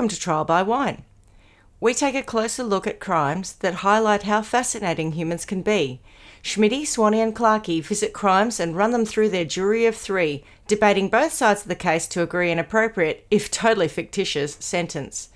Welcome to Trial by Wine. We take a closer look at crimes that highlight how fascinating humans can be. Schmitty, Swanee and Clarky visit crimes and run them through their jury of three, debating both sides of the case to agree an appropriate, if totally fictitious, sentence.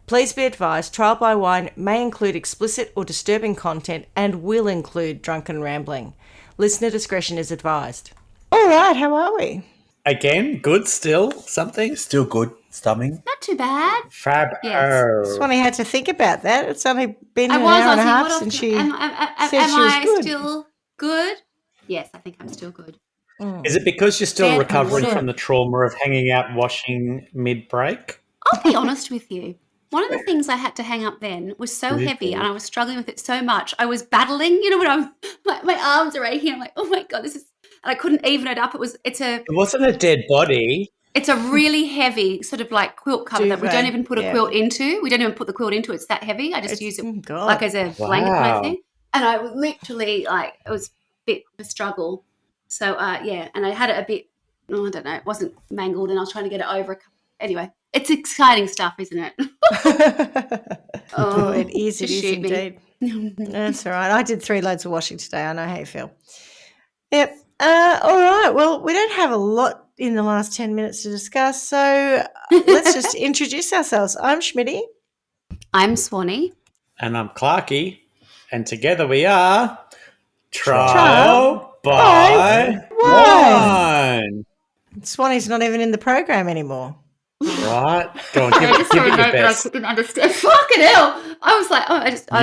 Please be advised, Trial by Wine may include explicit or disturbing content and will include drunken rambling. Listener discretion is advised. All right, how are we? Again, good still, something? Still good, stumming. Not too bad. Fab. Yes. Swanee had to think about that. It's only been an I hour and a was half thinking, since she am said she was I good. still good? Yes, I think I'm still good. Is it because you're still Bad recovering concept. from the trauma of hanging out washing mid-break? I'll be honest with you. One of the things I had to hang up then was so heavy and I was struggling with it so much. I was battling, when I'm my arms are aching. I'm like, oh my God, this is, and I couldn't even it up. It wasn't a dead body. It's a really heavy sort of like quilt cover that we don't even put a quilt into. We don't even put the quilt into. It's that heavy. I just use it like as a blanket kind of thing. And I was literally like, it was a bit of a struggle. So, and I had it a bit, I don't know, it wasn't mangled and I was trying to get it over. Anyway, it's exciting stuff, isn't it? It is indeed. That's all right. I did 3 loads of washing today. I know how you feel. Yep. All right. Well, we don't have a lot in the last 10 minutes to discuss, so let's just introduce ourselves. I'm Schmitty. I'm Swanee. And I'm Clarky. And together we are Trial by Wine. Swanee's not even in the program anymore. Right. Go on, I give just saw it a your note that I best. couldn't understand. Fucking hell. I was like,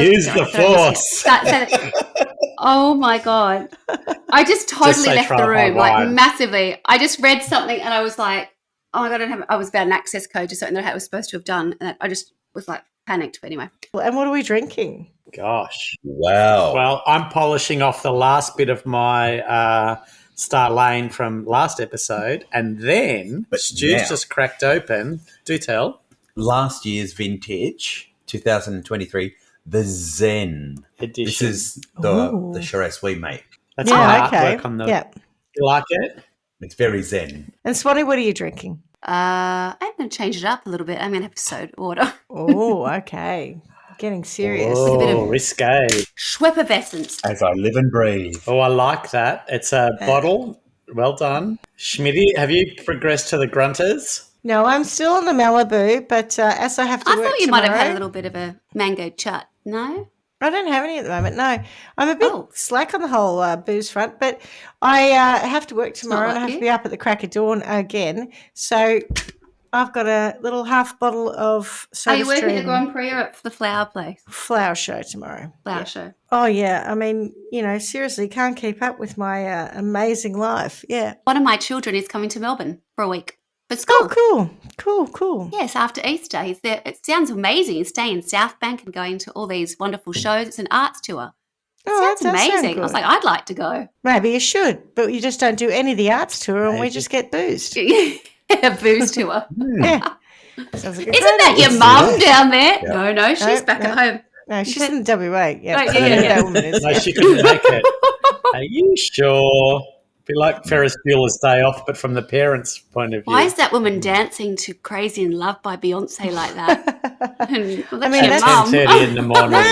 Use the force. Oh my God. I just totally say left the trial by room, like wine. massively. I just read something and I was like, oh my God, I was about an access code to something that I was supposed to have done. And I just was like panicked. But anyway. And what are we drinking? Gosh. Wow. Well, I'm polishing off the last bit of my Star Lane from last episode, and then Stu's just cracked open. Do tell. Last year's vintage, 2023, the Zen Edition. This is the Shiraz we make. That's the artwork okay. on the. Yeah. You like it? It's very Zen. And Swanee, what are you drinking? I'm going to change it up a little bit. I'm going to episode order. Oh, okay. Getting serious. Oh, a bit of- risque. Schweppervescence. As I live and breathe. Oh, I like that. It's a bottle. Well done. Schmitty, have you progressed to the grunters? No, I'm still on the Malibu, but as I have to I work thought you tomorrow, might have had a little bit of a mango chut. No? I don't have any at the moment, no. I'm a bit slack on the whole booze front, but I have to work tomorrow and I have to be up at the crack of dawn again. So I've got a little half bottle of Are you SodaStream working at Grand Prix or at the flower place? flower show tomorrow. Flower show. Oh, yeah. I mean, seriously, can't keep up with my amazing life. Yeah. One of my children is coming to Melbourne for a week for school. Oh, cool. Yes, after Easter. He's there. It sounds amazing. He's staying in South Bank and going to all these wonderful shows. It's an arts tour. Oh, Sounds amazing. I was like, I'd like to go. Maybe you should, but you just don't do any of the arts tour and we just get boozed. A booze tour. Yeah. Sounds like a Isn't great that idea. your mum down there? Yeah. No, she's back at home. No, she's in the WA. Yeah, Oh, yeah. That woman is. No, she couldn't make it. Are you sure? Be like Ferris Bueller's Day Off, but from the parents' point of view. Why is that woman dancing to Crazy in Love by Beyonce like that? I mean, your that's mum. 10:30 in the morning.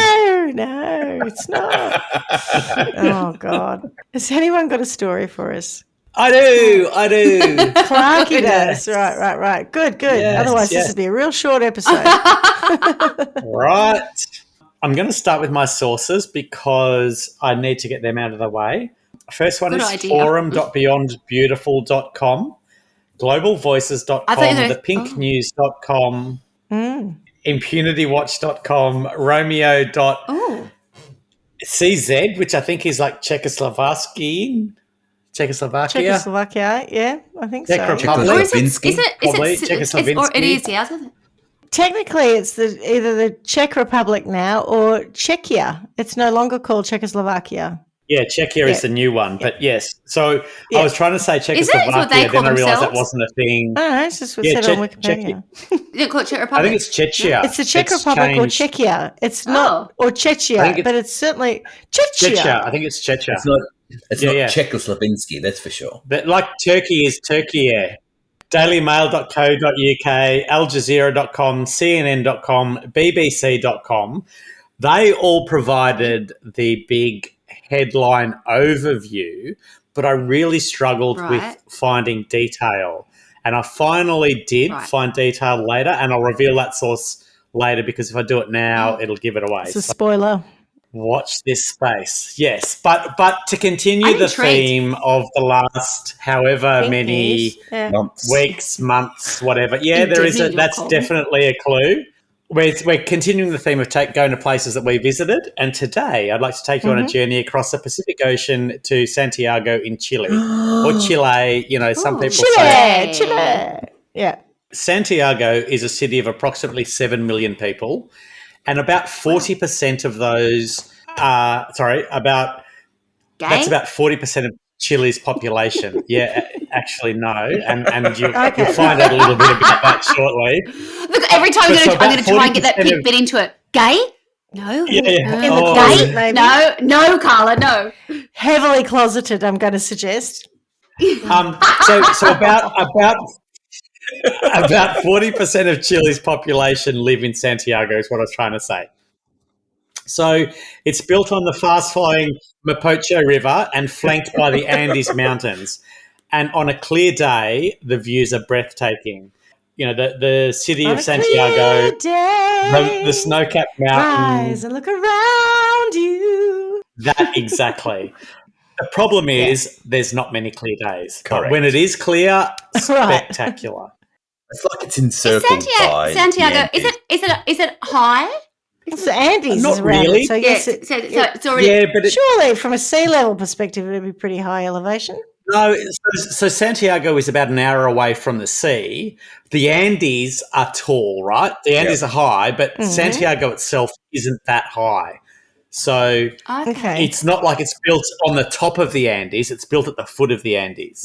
No, it's not. Oh, God. Has anyone got a story for us? I do. Clarky does. Right. Good. Yes, Otherwise, yes. this would be a real short episode. Right. I'm going to start with my sources because I need to get them out of the way. First one Good is idea. forum.beyondbeautiful.com, globalvoices.com, thepinknews.com, impunitywatch.com, romeo.cz, which I think is like Czechoslovakia. Czechoslovakia, yeah, I think so. Czech Republic. Or is it? Probably Or it Czechoslovakia. is. Yeah. I was gonna- Technically, it's either the Czech Republic now or Czechia. It's no longer called Czechoslovakia. Yeah, Czechia is the new one, but yes. So I was trying to say Is it? It's what they Czechoslovakia, call then I realised that themselves? wasn't a thing. I don't know, it's just what Yeah, it said on Wikipedia. You don't call it Czech I Republic? think it's Czechia. It's the Czech Republic or Czechia. It's not, or Czechia, but it's certainly Czechia. Czechia. I think it's Czechia. It's not Czechoslovakia, that's for sure. But like Turkey is Turkey. dailymail.co.uk, aljazeera.com, cnn.com, bbc.com, they all provided the big headline overview, but I really struggled with finding detail. And I finally did find detail later, and I'll reveal that source later because if I do it now, it'll give it away. It's a spoiler. Watch this space. Yes, but to continue the theme of the last however many weeks, months, whatever. Yeah, that's definitely a clue. We're continuing the theme of going to places that we visited, and today I'd like to take you on a journey across the Pacific Ocean to Santiago in Chile, or Chile. Some people say Chile. Yeah. Santiago is a city of approximately 7 million people, and about 40% of those that's about 40% of Chile's population. Yeah, actually, no. And you'll find out a little bit about that shortly. Look, every time I'm going to try and get that bit into it. Gay? No. Yeah. Gay? No, Carla, no. Heavily closeted, I'm going to suggest. So about 40% of Chile's population live in Santiago is what I was trying to say. So it's built on the fast-flowing Mapocho River and flanked by the Andes Mountains. And on a clear day, the views are breathtaking. The city of Santiago, the snow-capped mountains. Rise and look around you. That exactly. The problem is there's not many clear days. Correct. But when it is clear, spectacular. It's like it's encircled by Santiago. Is it high? It's the Andes. Not around really. It, so yes, so it's already. Yeah, but surely from a sea level perspective, it would be pretty high elevation. No, so Santiago is about an hour away from the sea. The Andes are tall, right? The Andes are high, but Santiago itself isn't that high. So it's not like it's built on the top of the Andes. It's built at the foot of the Andes,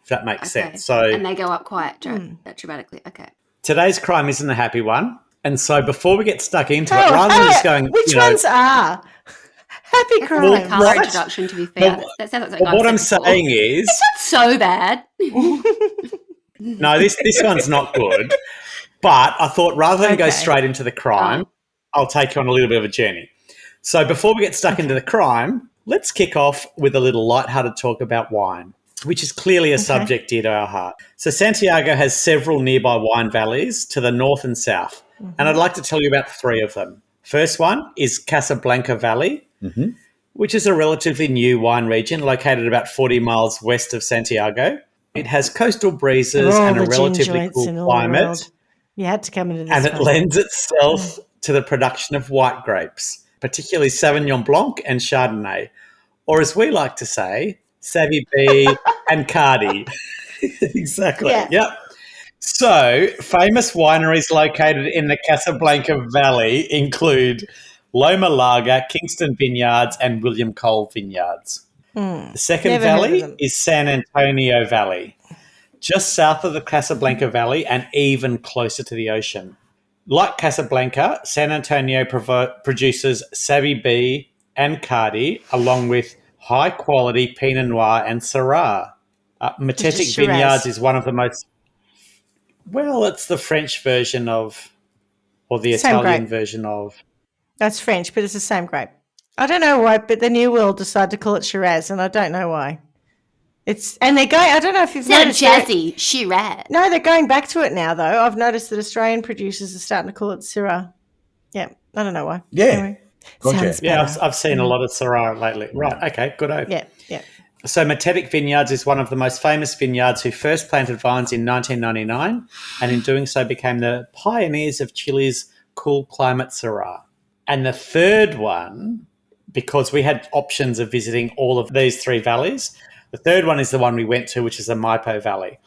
if that makes sense. So, and they go up quite dramatically. Okay. Today's crime isn't a happy one. And so before we get stuck into it, rather than just going... Which ones are? Happy crime. Well, introduction, to be fair. That sounds like what I'm saying is... It's not so bad. No, this one's not good. But I thought rather than go straight into the crime, I'll take you on a little bit of a journey. So before we get stuck into the crime, let's kick off with a little lighthearted talk about wine, which is clearly a subject dear to our heart. So Santiago has several nearby wine valleys to the north and south, and I'd like to tell you about three of them. First one is Casablanca Valley, which is a relatively new wine region located about 40 miles west of Santiago. It has coastal breezes and a relatively cool climate. You had to come into this. And it lends itself to the production of white grapes, particularly Sauvignon Blanc and Chardonnay, or as we like to say, Savvy B and Cardi. Exactly. Yeah. Yep. So, famous wineries located in the Casablanca Valley include Loma Larga, Kingston Vineyards, and William Cole Vineyards. The second valley is San Antonio Valley, just south of the Casablanca Valley and even closer to the ocean. Like Casablanca, San Antonio produces Savvy B and Cardi, along with high-quality Pinot Noir and Syrah. Matetic Vineyards is one of the most... Well, it's the French version of... or the Italian version of... That's French, but it's the same grape. I don't know why, but the New World decided to call it Shiraz, and I don't know why. And they're going... I don't know if you've noticed... jazzy, Shiraz. No, they're going back to it now, though. I've noticed that Australian producers are starting to call it Syrah. Yeah, I don't know why. Yeah. Anyway, Gotcha. Yeah, I've seen a lot of Syrah lately. Right, okay, good. Yeah. So Matetic Vineyards is one of the most famous vineyards who first planted vines in 1999 and in doing so became the pioneers of Chile's cool climate Syrah. And the third one, because we had options of visiting all of these three valleys, the third one is the one we went to, which is the Maipo Valley.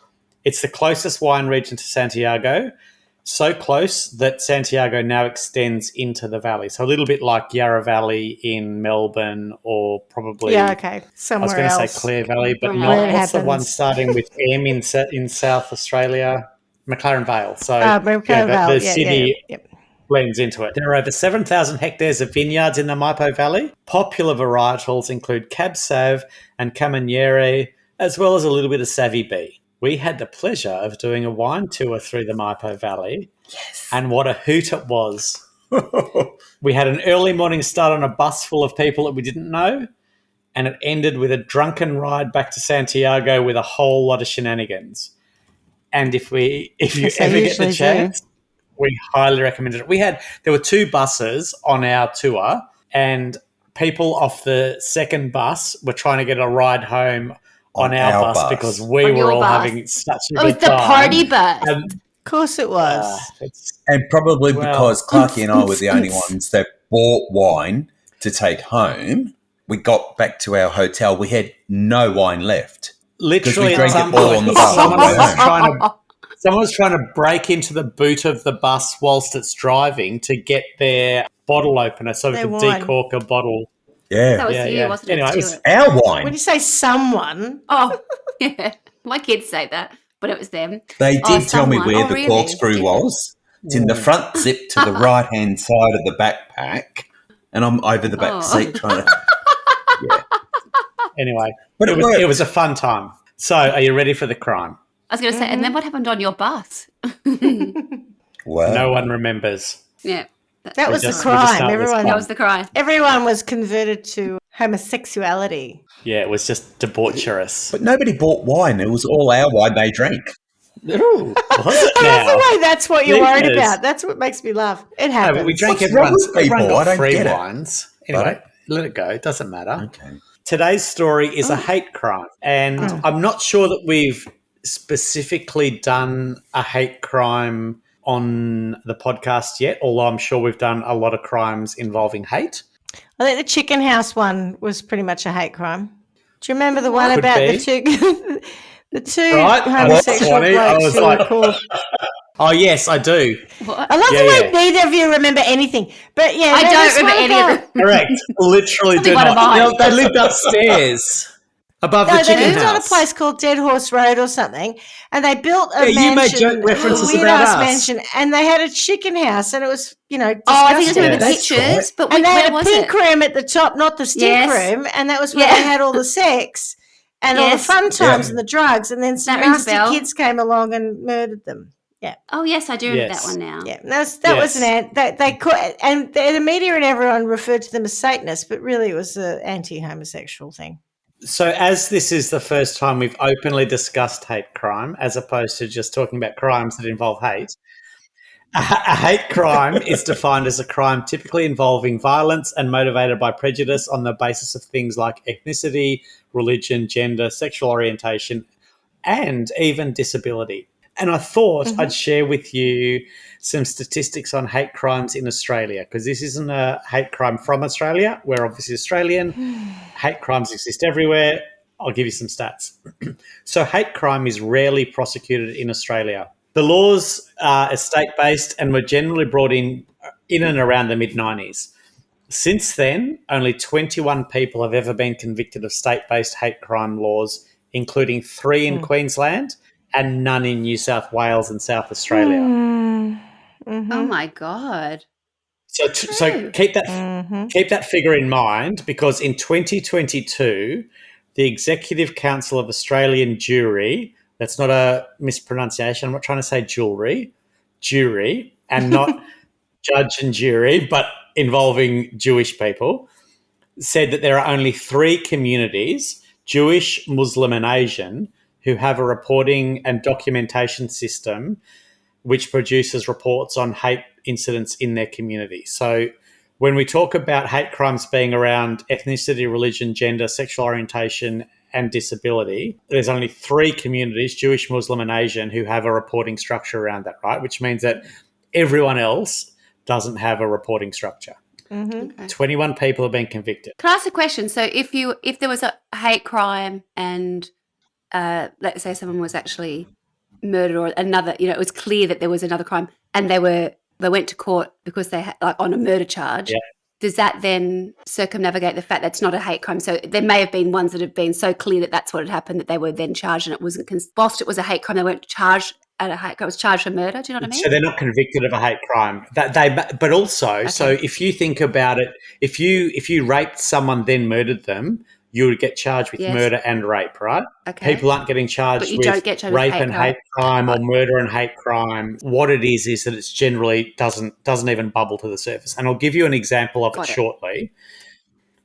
It's the closest wine region to Santiago, so close that Santiago now extends into the valley. So a little bit like Yarra Valley in Melbourne or probably... Yeah, okay, somewhere else. I was going to say Clare Valley, but not. What's the one starting with M in South Australia? McLaren Vale. So the city blends into it. There are over 7,000 hectares of vineyards in the Maipo Valley. Popular varietals include Cab Sav and Camaniere, as well as a little bit of Savvy B. we had the pleasure of doing a wine tour through the Maipo Valley. Yes. And what a hoot it was. We had an early morning start on a bus full of people that we didn't know, and it ended with a drunken ride back to Santiago with a whole lot of shenanigans. And if you ever get the chance, we highly recommend it. There were 2 buses on our tour, and people off the second bus were trying to get a ride home on our bus because we were all having such a good time. It was the party bus. Of course it was. And probably because Clarky and I were the only ones that bought wine to take home, we got back to our hotel. We had no wine left. Literally, we drank it all on the bus. Someone was trying to break into the boot of the bus whilst it's driving to get their bottle opener so we could decork a bottle. Yeah. That was you, wasn't it? Anyway, it was our wine. When you say someone. Oh, yeah. My kids say that, but it was them. They did tell me where the corkscrew was. It's in the front zip to the right-hand side of the backpack, and I'm over the back seat trying to... Yeah. Anyway, but it was a fun time. So are you ready for the crime? I was going to say, and then what happened on your bus? Well, no one remembers. Yeah. That was the crime. That was the crime. Everyone was converted to homosexuality. Yeah, it was just debaucherous. But nobody bought wine. It was all our wine they drank. Ooh, was it now? That's the way. That's what you're worried about. That's what makes me laugh. It happens. No, but we drank everyone got free wines. Anyway, let it go. It doesn't matter. Okay. Today's story is a hate crime. And I'm not sure that we've specifically done a hate crime on the podcast yet, although I'm sure we've done a lot of crimes involving hate. I think the chicken house one was pretty much a hate crime. Do you remember the one about the two homosexual blokes who were called... Oh, yes, I do. What? I love the way neither of you remember anything. But yeah, I don't remember any of it. Correct. Literally do not. They lived upstairs. Above the chicken house. They lived on a place called Dead Horse Road or something, and they built a mansion, you made joke references a about us. mansion, and they had a chicken house, and it was, disgusting. I think I remember the pictures, right. But and they had a pink room at the top, not the stink room, and that was where they had all the sex and all the fun times and the drugs, and then some nasty kids came along and murdered them. Yeah. Oh yes, I do remember that one now. Yeah, that was they called, and the media and everyone referred to them as Satanists, but really it was an anti-homosexual thing. So as this is the first time we've openly discussed hate crime, as opposed to just talking about crimes that involve hate, a hate crime is defined as a crime typically involving violence and motivated by prejudice on the basis of things like ethnicity, religion, gender, sexual orientation, and even disability. And I thought I'd share with you some statistics on hate crimes in Australia, because this isn't a hate crime from Australia. We're obviously Australian. Hate crimes exist everywhere. I'll give you some stats. So hate crime is rarely prosecuted in Australia. The laws are state-based and were generally brought in and around the mid-90s. Since then, only 21 people have ever been convicted of state-based hate crime laws, including 3 in Queensland and none in New South Wales and South Australia. Oh my God! So keep that figure in mind, because in 2022, the Executive Council of Australian Jury, that's not a mispronunciation, I'm not trying to say jury, and not judge and jury, but involving Jewish people, said that there are only 3 communities, Jewish, Muslim and Asian, who have a reporting and documentation system which produces reports on hate incidents in their community. So when we talk about hate crimes being around ethnicity, religion, gender, sexual orientation and disability, there's only 3 communities, Jewish, Muslim and Asian, who have a reporting structure around that, right? Which means that everyone else doesn't have a reporting structure. Okay. 21 people have been convicted. Can I ask a question? So if there was a hate crime and let's say someone was actually murdered or another, it was clear that there was another crime and they went to court because they had, like, on a murder charge, does that then circumnavigate the fact that it's not a hate crime? So there may have been ones that have been so clear that that's what had happened that they were then charged and it wasn't, whilst it was a hate crime, they weren't charged at a hate crime, it was charged for murder. Do you know what I mean? So they're not convicted of a hate crime. But also, so if you think about it, if you raped someone then murdered them, you would get charged with murder and rape, right? Okay. People aren't getting charged with rape and hate crime or murder and hate crime. What it is that it's generally doesn't even bubble to the surface. And I'll give you an example of it shortly.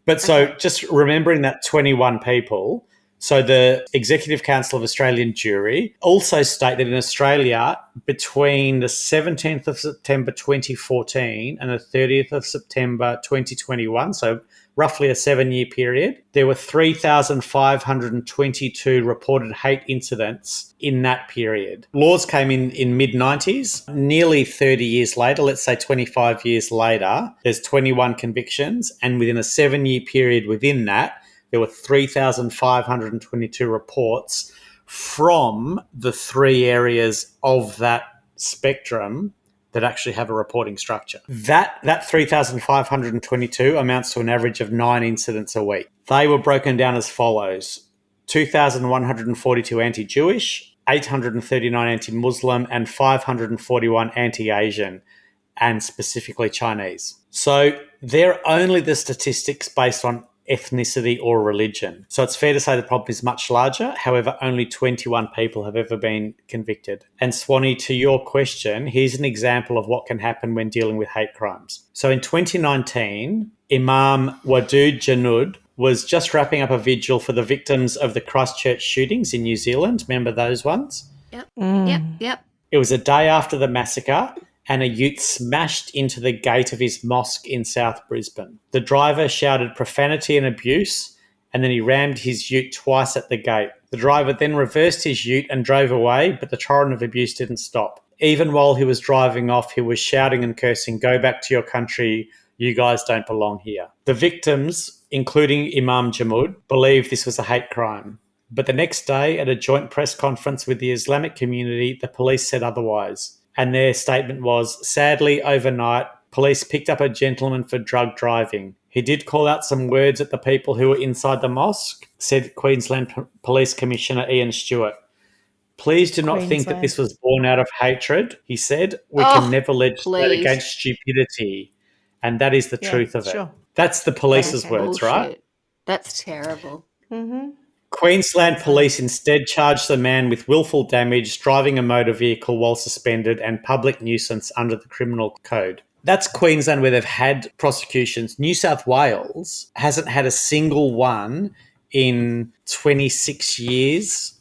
But so just remembering that 21 people, so the Executive Council of Australian Jury also state that in Australia, between the 17th of September 2014 and the 30th of September 2021, so roughly a 7-year period, there were 3,522 reported hate incidents in that period. Laws came in mid-90s. Nearly 30 years later, let's say 25 years later, there's 21 convictions, and within a 7-year period within that, there were 3,522 reports from the 3 areas of that spectrum that actually have a reporting structure. That 3,522 amounts to an average of 9 incidents a week. They were broken down as follows: 2,142 anti-Jewish, 839 anti-Muslim, and 541 anti-Asian, and specifically Chinese. So they're only the statistics based on ethnicity or religion. So it's fair to say the problem is much larger. However, only 21 people have ever been convicted. And Swanee, to your question, here's an example of what can happen when dealing with hate crimes. So in 2019, Imam Wadood Janud was just wrapping up a vigil for the victims of the Christchurch shootings in New Zealand. Remember those ones? Yep. It was a day after the massacre, and a ute smashed into the gate of his mosque in South Brisbane. The driver shouted profanity and abuse, and then he rammed his ute twice at the gate. The driver then reversed his ute and drove away, but the torrent of abuse didn't stop. Even while he was driving off, he was shouting and cursing, "Go back to your country, you guys don't belong here." The victims, including Imam Jamud, believed this was a hate crime. But the next day, at a joint press conference with the Islamic community, the police said otherwise. And their statement was, sadly, overnight, police picked up a gentleman for drug driving. He did call out some words at the people who were inside the mosque, said Queensland Police Commissioner Ian Stewart. Please do not think that this was born out of hatred, he said. We can never legislate against stupidity. And that is the truth of it. That's the police's words, right? That's terrible. Mm-hmm. Queensland Police instead charged the man with willful damage, driving a motor vehicle while suspended, and public nuisance under the criminal code. That's Queensland where they've had prosecutions. New South Wales hasn't had a single one in 26 years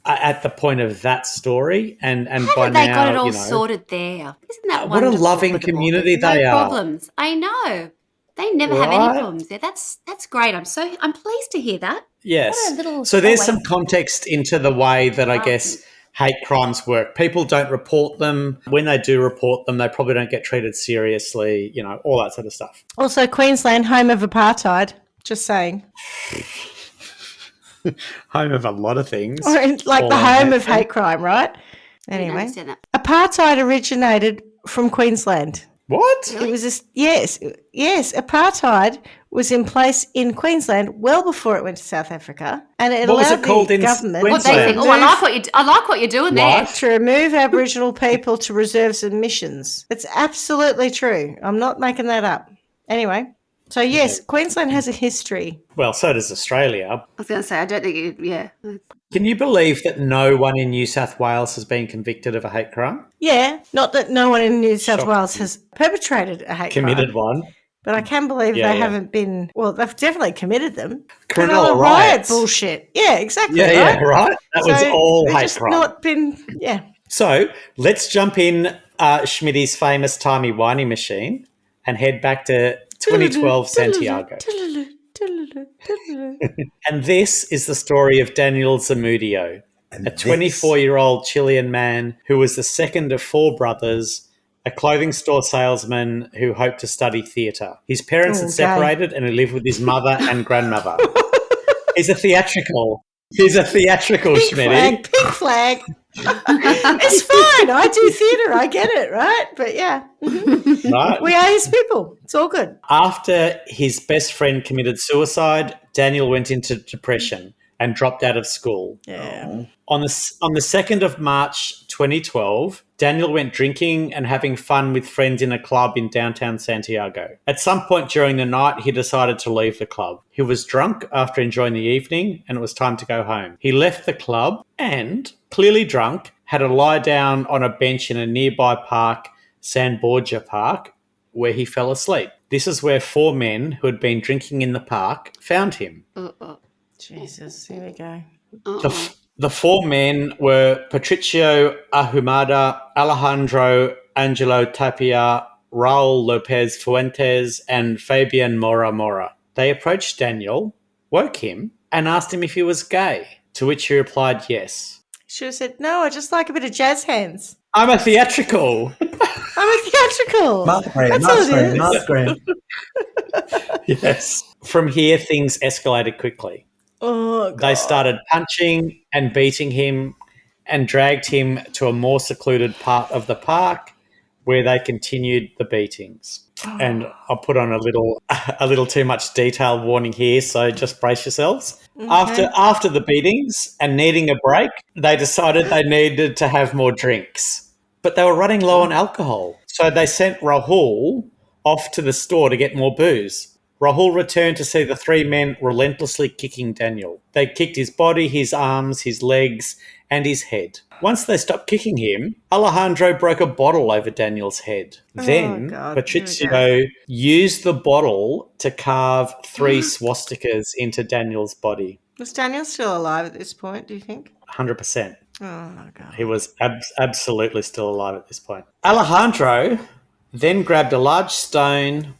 at the point of that story. And by now, they got it all sorted there? Isn't that what wonderful? a loving community they are. No problems. I know. They never have any problems there. That's great. I'm pleased to hear that. Yes. So there's some context into the way that I guess hate crimes work. People don't report them. When they do report them, they probably don't get treated seriously, all that sort of stuff. Also, Queensland, home of apartheid, just saying. Home of a lot of things. Like the home of hate crime, right? Anyway, apartheid originated from Queensland. What? It was yes. Apartheid was in place in Queensland well before it went to South Africa, and it allowed the government. What they think? I like what you're doing there. To remove Aboriginal people to reserves and missions. It's absolutely true. I'm not making that up. Anyway, so yes, Queensland has a history. Well, so does Australia. I was going to say, I don't think Can you believe that no one in New South Wales has been convicted of a hate crime? Yeah, not that no one in New South Wales has perpetrated a hate crime. Committed one. But I can believe they haven't been, well, they've definitely committed them. Criminal riot bullshit. Yeah, exactly. Yeah, right. That was all hate crime. Not been, So let's jump in Schmitty's famous timey-wimey machine and head back to 2012 Santiago. And this is the story of Daniel Zamudio, a 24-year-old Chilean man who was the second of 4 brothers, a clothing store salesman who hoped to study theatre. His parents had separated and he lived with his mother and grandmother. He's a theatrical Schmitty. Pink flag. It's fine. I do theatre. I get it, right? But yeah. Right. We are his people. It's all good. After his best friend committed suicide, Daniel went into depression and dropped out of school. Yeah. On the 2nd of March 2012, Daniel went drinking and having fun with friends in a club in downtown Santiago. At some point during the night, he decided to leave the club. He was drunk after enjoying the evening and it was time to go home. He left the club and, clearly drunk, had a lie down on a bench in a nearby park, San Borja Park, where he fell asleep. This is where 4 men who had been drinking in the park found him. Jesus, here we go. The 4 men were Patricio Ahumada, Alejandro Angelo Tapia, Raul Lopez Fuentes, and Fabian Mora Mora. They approached Daniel, woke him, and asked him if he was gay, to which he replied yes. Should have said, no, I just like a bit of jazz hands. I'm a theatrical. Mark Graham. Yes. From here, things escalated quickly. Oh, God. They started punching and beating him and dragged him to a more secluded part of the park where they continued the beatings. And I'll put on a little too much detail warning here, so just brace yourselves. Okay. After the beatings and needing a break, they decided they needed to have more drinks. But they were running low on alcohol, so they sent Rahul off to the store to get more booze. Rahul returned to see the 3 men relentlessly kicking Daniel. They kicked his body, his arms, his legs, and his head. Once they stopped kicking him, Alejandro broke a bottle over Daniel's head. Then Patricio used the bottle to carve 3 swastikas into Daniel's body. Was Daniel still alive at this point, do you think? 100%. Oh, my God. He was absolutely still alive at this point. Alejandro then grabbed a large stone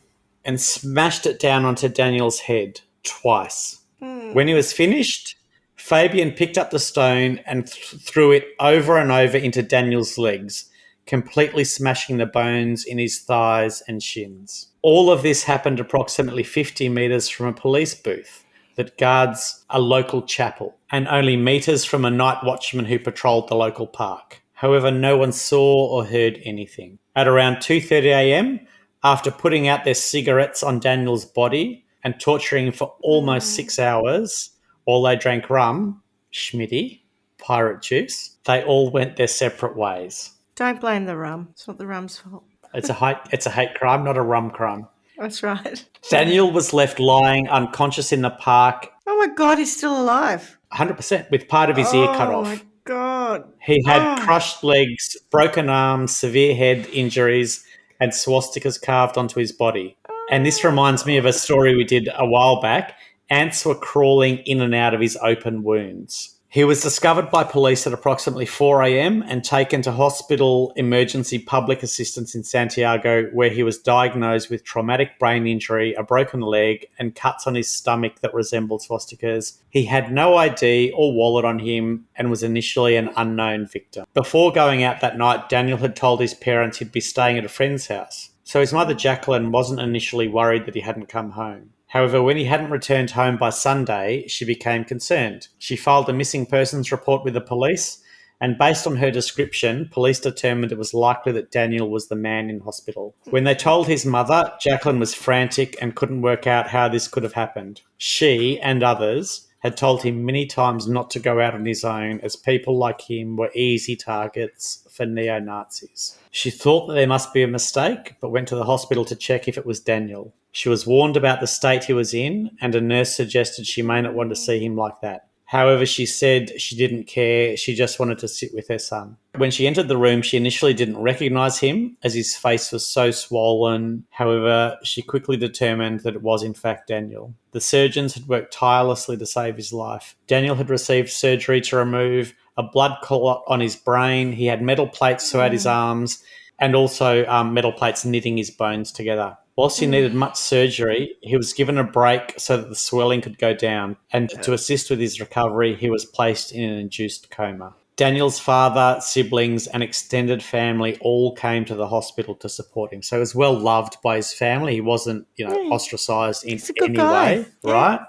and smashed it down onto Daniel's head twice. When he was finished, Fabian picked up the stone and threw it over and over into Daniel's legs, completely smashing the bones in his thighs and shins. All of this happened approximately 50 metres from a police booth that guards a local chapel and only metres from a night watchman who patrolled the local park. However, no one saw or heard anything. At around 2:30 a.m., after putting out their cigarettes on Daniel's body and torturing him for almost 6 hours while they drank rum, Schmitty, pirate juice, they all went their separate ways. Don't blame the rum. It's not the rum's fault. It's a hate crime, not a rum crime. That's right. Daniel was left lying unconscious in the park. Oh, my God, he's still alive. 100%, with part of his ear cut off. Oh, my God. He had crushed legs, broken arms, severe head injuries, and swastikas carved onto his body. And this reminds me of a story we did a while back. Ants were crawling in and out of his open wounds. He was discovered by police at approximately 4 a.m. and taken to hospital emergency public assistance in Santiago, where he was diagnosed with traumatic brain injury, a broken leg, and cuts on his stomach that resembled swastikas. He had no ID or wallet on him and was initially an unknown victim. Before going out that night, Daniel had told his parents he'd be staying at a friend's house. So his mother, Jacqueline, wasn't initially worried that he hadn't come home. However, when he hadn't returned home by Sunday, she became concerned. She filed a missing persons report with the police, and based on her description, police determined it was likely that Daniel was the man in hospital. When they told his mother, Jacqueline was frantic and couldn't work out how this could have happened. She and others had told him many times not to go out on his own, as people like him were easy targets for neo-Nazis. She thought that there must be a mistake, but went to the hospital to check if it was Daniel. She was warned about the state he was in, and a nurse suggested she may not want to see him like that. However, she said she didn't care, she just wanted to sit with her son. When she entered the room, she initially didn't recognise him, as his face was so swollen. However, she quickly determined that it was in fact Daniel. The surgeons had worked tirelessly to save his life. Daniel had received surgery to remove a blood clot on his brain. He had metal plates throughout his arms, and also metal plates knitting his bones together. Whilst he needed much surgery, he was given a break so that the swelling could go down, and to assist with his recovery, he was placed in an induced coma. Daniel's father, siblings, and extended family all came to the hospital to support him. So he was well loved by his family. He wasn't, ostracised in any way, right?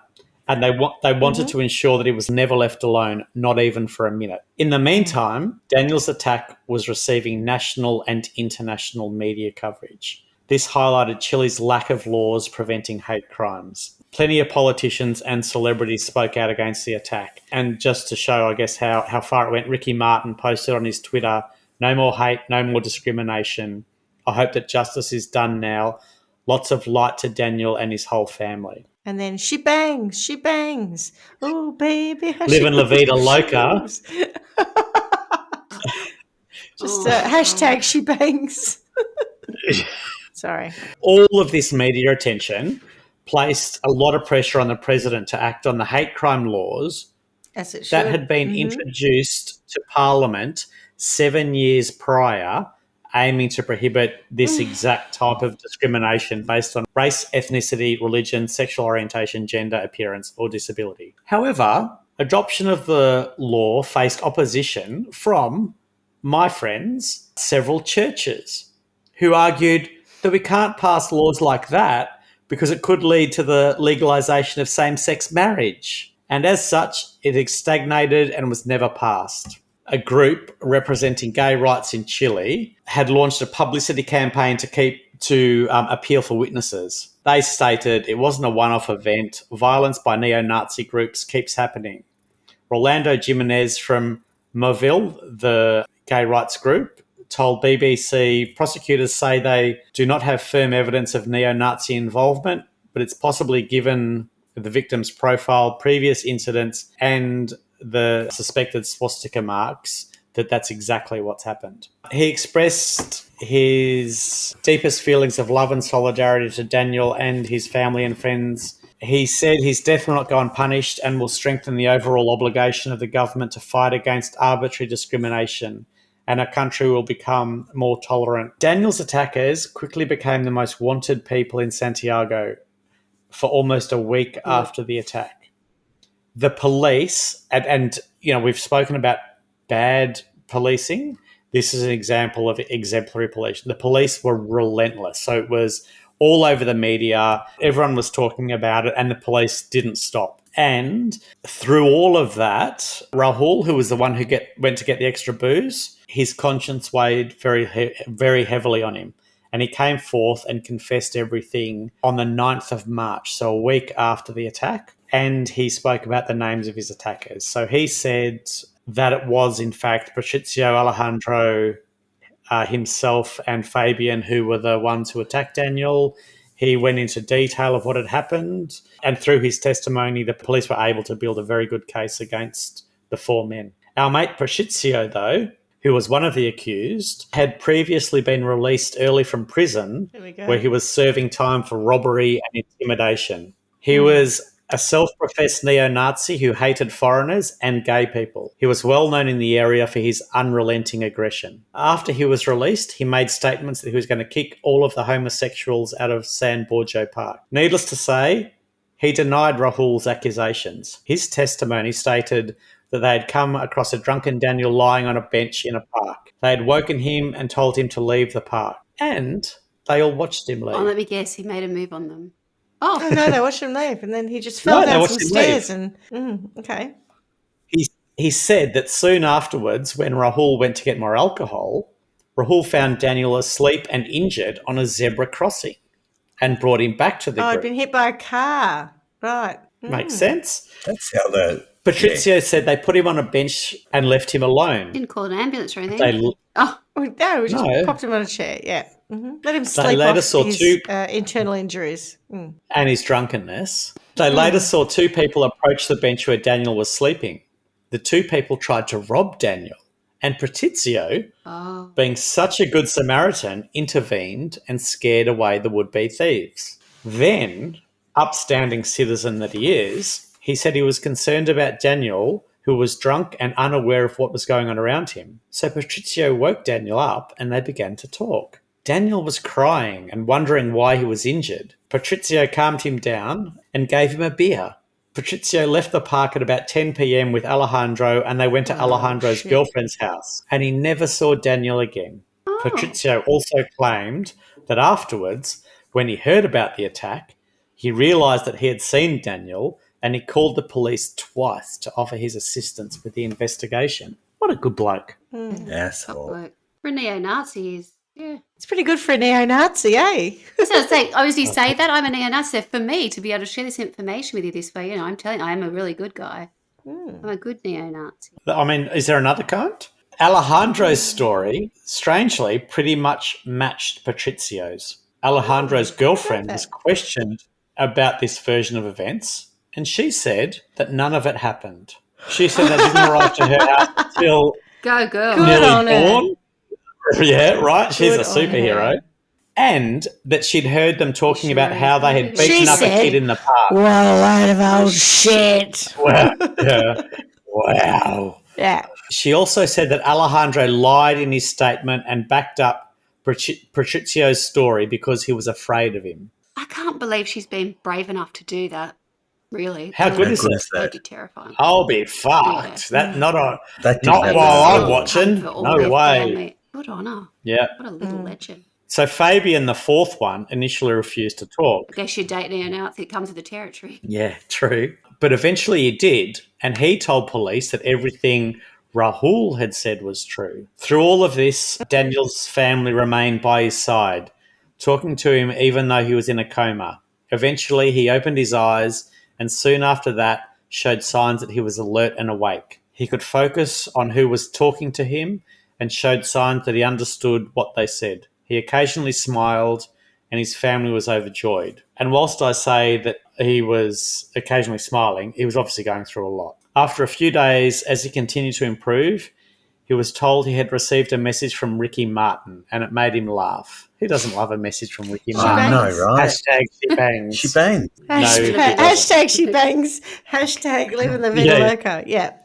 And they wanted to ensure that he was never left alone, not even for a minute. In the meantime, Daniel's attack was receiving national and international media coverage. This highlighted Chile's lack of laws preventing hate crimes. Plenty of politicians and celebrities spoke out against the attack. And just to show, I guess, how far it went, Ricky Martin posted on his Twitter, "No more hate, no more discrimination. I hope that justice is done now. Lots of light to Daniel and his whole family." And then she bangs. Oh, baby. Living La Vida Loca. Just hashtag she bangs. Sorry. All of this media attention placed a lot of pressure on the president to act on the hate crime laws that had been introduced to Parliament 7 years prior, aiming to prohibit this exact type of discrimination based on race, ethnicity, religion, sexual orientation, gender, appearance, or disability. However, adoption of the law faced opposition from, my friends, several churches who argued that we can't pass laws like that because it could lead to the legalisation of same-sex marriage. And as such, it stagnated and was never passed. A group representing gay rights in Chile had launched a publicity campaign to appeal for witnesses. They stated it wasn't a one-off event. Violence by neo-Nazi groups keeps happening. Rolando Jimenez from Movil, the gay rights group, told BBC prosecutors say they do not have firm evidence of neo-Nazi involvement, but it's possibly, given the victim's profile, previous incidents, and the suspected swastika marks, that's exactly what's happened. He expressed his deepest feelings of love and solidarity to Daniel and his family and friends. He said his death will not go unpunished and will strengthen the overall obligation of the government to fight against arbitrary discrimination, and our country will become more tolerant. Daniel's attackers quickly became the most wanted people in Santiago for almost a week after the attack. The police, and we've spoken about bad policing. This is an example of exemplary policing. The police were relentless. So it was all over the media. Everyone was talking about it, and the police didn't stop. And through all of that, Rahul, who was the one who went to get the extra booze, his conscience weighed very heavily on him. And he came forth and confessed everything on the 9th of March, so a week after the attack. And he spoke about the names of his attackers. So he said that it was, in fact, Patricio, Alejandro, himself and Fabian, who were the ones who attacked Daniel. He went into detail of what had happened, and through his testimony, the police were able to build a very good case against the 4 men. Our mate Patricio, though, who was one of the accused, had previously been released early from prison, where he was serving time for robbery and intimidation. He was a self-professed neo-Nazi who hated foreigners and gay people. He was well known in the area for his unrelenting aggression. After he was released, he made statements that he was going to kick all of the homosexuals out of San Borja Park. Needless to say, he denied Rahul's accusations. His testimony stated that they had come across a drunken Daniel lying on a bench in a park. They had woken him and told him to leave the park. And they all watched him leave. Oh, let me guess, he made a move on them. Oh, no, they watched him leave, and then he just fell down some stairs. Okay. He said that soon afterwards, when Rahul went to get more alcohol, Rahul found Daniel asleep and injured on a zebra crossing and brought him back to the group. He'd been hit by a car. Right. Makes sense. That's how Patricio said they put him on a bench and left him alone. Didn't call an ambulance or anything. No, we just popped him on a chair, yeah. Let him sleep off his internal injuries. And his drunkenness. They later saw 2 people approach the bench where Daniel was sleeping. The 2 people tried to rob Daniel, and Patricio, being such a good Samaritan, intervened and scared away the would-be thieves. Then, upstanding citizen that he is, he said he was concerned about Daniel, who was drunk and unaware of what was going on around him. So Patricio woke Daniel up and they began to talk. Daniel was crying and wondering why he was injured. Patricio calmed him down and gave him a beer. Patricio left the park at about 10 p.m. with Alejandro, and they went to Alejandro's girlfriend's house, and he never saw Daniel again. Patricio also claimed that afterwards, when he heard about the attack, he realised that he had seen Daniel, and he called the police twice to offer his assistance with the investigation. What a good bloke. Asshole. For a neo-Nazi, he's Yeah. It's pretty good for a neo-Nazi, eh? That's what I was saying. As you say that, I'm a neo-Nazi. For me to be able to share this information with you this way, I'm telling you, I'm a really good guy. I'm a good neo-Nazi. I mean, is there another kind? Alejandro's story, strangely, pretty much matched Patrizio's. Alejandro's girlfriend was questioned about this version of events, and she said that none of it happened. She said they didn't arrive to her house until Go girl. nearly dawn. Yeah, right. She's Good a superhero. And that she'd heard them talking about how they had beaten up a kid in the park. What a load of old shit. Wow. Yeah. Wow. Yeah. She also said that Alejandro lied in his statement and backed up Patrizio's story because he was afraid of him. I can't believe she's been brave enough to do that. Really? How good is that? That'd be terrifying. I'll be fucked. Yeah. That not happen. while I'm watching. No way. Family. Good on her. Yeah. What a little legend. So Fabian, the fourth one, initially refused to talk. I guess you date neo-Nazi. It comes with the territory. Yeah, true. But eventually he did, and he told police that everything Rahul had said was true. Through all of this, Daniel's family remained by his side, talking to him even though he was in a coma. Eventually he opened his eyes, and soon after that showed signs that he was alert and awake. He could focus on who was talking to him and showed signs that he understood what they said. He occasionally smiled, and his family was overjoyed. And whilst I say that he was occasionally smiling, he was obviously going through a lot. After a few days, as he continued to improve, he was told he had received a message from Ricky Martin, and it made him laugh. Who doesn't love a message from Ricky Martin? No, right? Hashtag she bangs. She bangs. Hashtag she bangs. Hashtag living the vida loca. Yeah.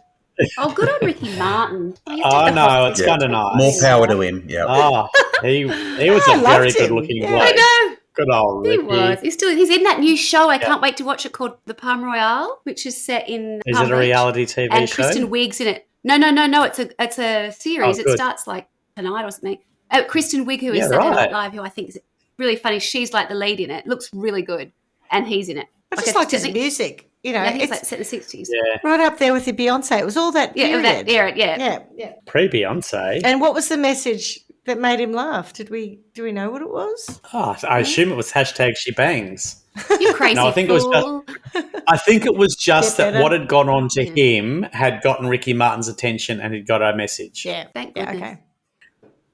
Oh, good on Ricky Martin. Oh, no, it's kind of nice. More power to him. Yeah. Oh, he was a very good-looking bloke. I know. Good old Ricky. He was. He's in that new show. I can't wait to watch it called The Palm Royale, which is set in. Is it a reality TV and show? Kristen Wiig's in it. No. It's a series. It starts like tonight or something. Kristen Wiig, who is Saturday Night Live, who I think is really funny. She's like the lead in it. Looks really good, and he's in it. I just like his music. It's like set in the 60s. Yeah. Right up there with the Beyonce. It was all that period. That era, yeah. Pre-Beyonce. And what was the message that made him laugh? Do we know what it was? Oh, I assume it was hashtag she bangs. You crazy No, I think fool. it was just that what had gone on to him had gotten Ricky Martin's attention and he'd got a message. Yeah. Thank goodness. Okay.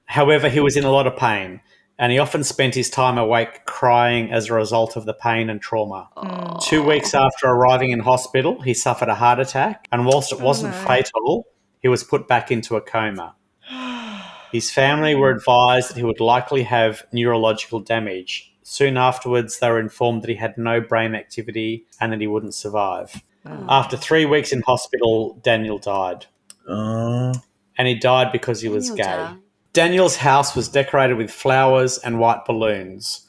However, he was in a lot of pain, and he often spent his time awake crying as a result of the pain and trauma. 2 weeks after arriving in hospital, he suffered a heart attack, and whilst it wasn't fatal, he was put back into a coma. His family were advised that he would likely have neurological damage. Soon afterwards, they were informed that he had no brain activity and that he wouldn't survive. After 3 weeks in hospital, Daniel died. And he died because he was gay. Daniel's house was decorated with flowers and white balloons.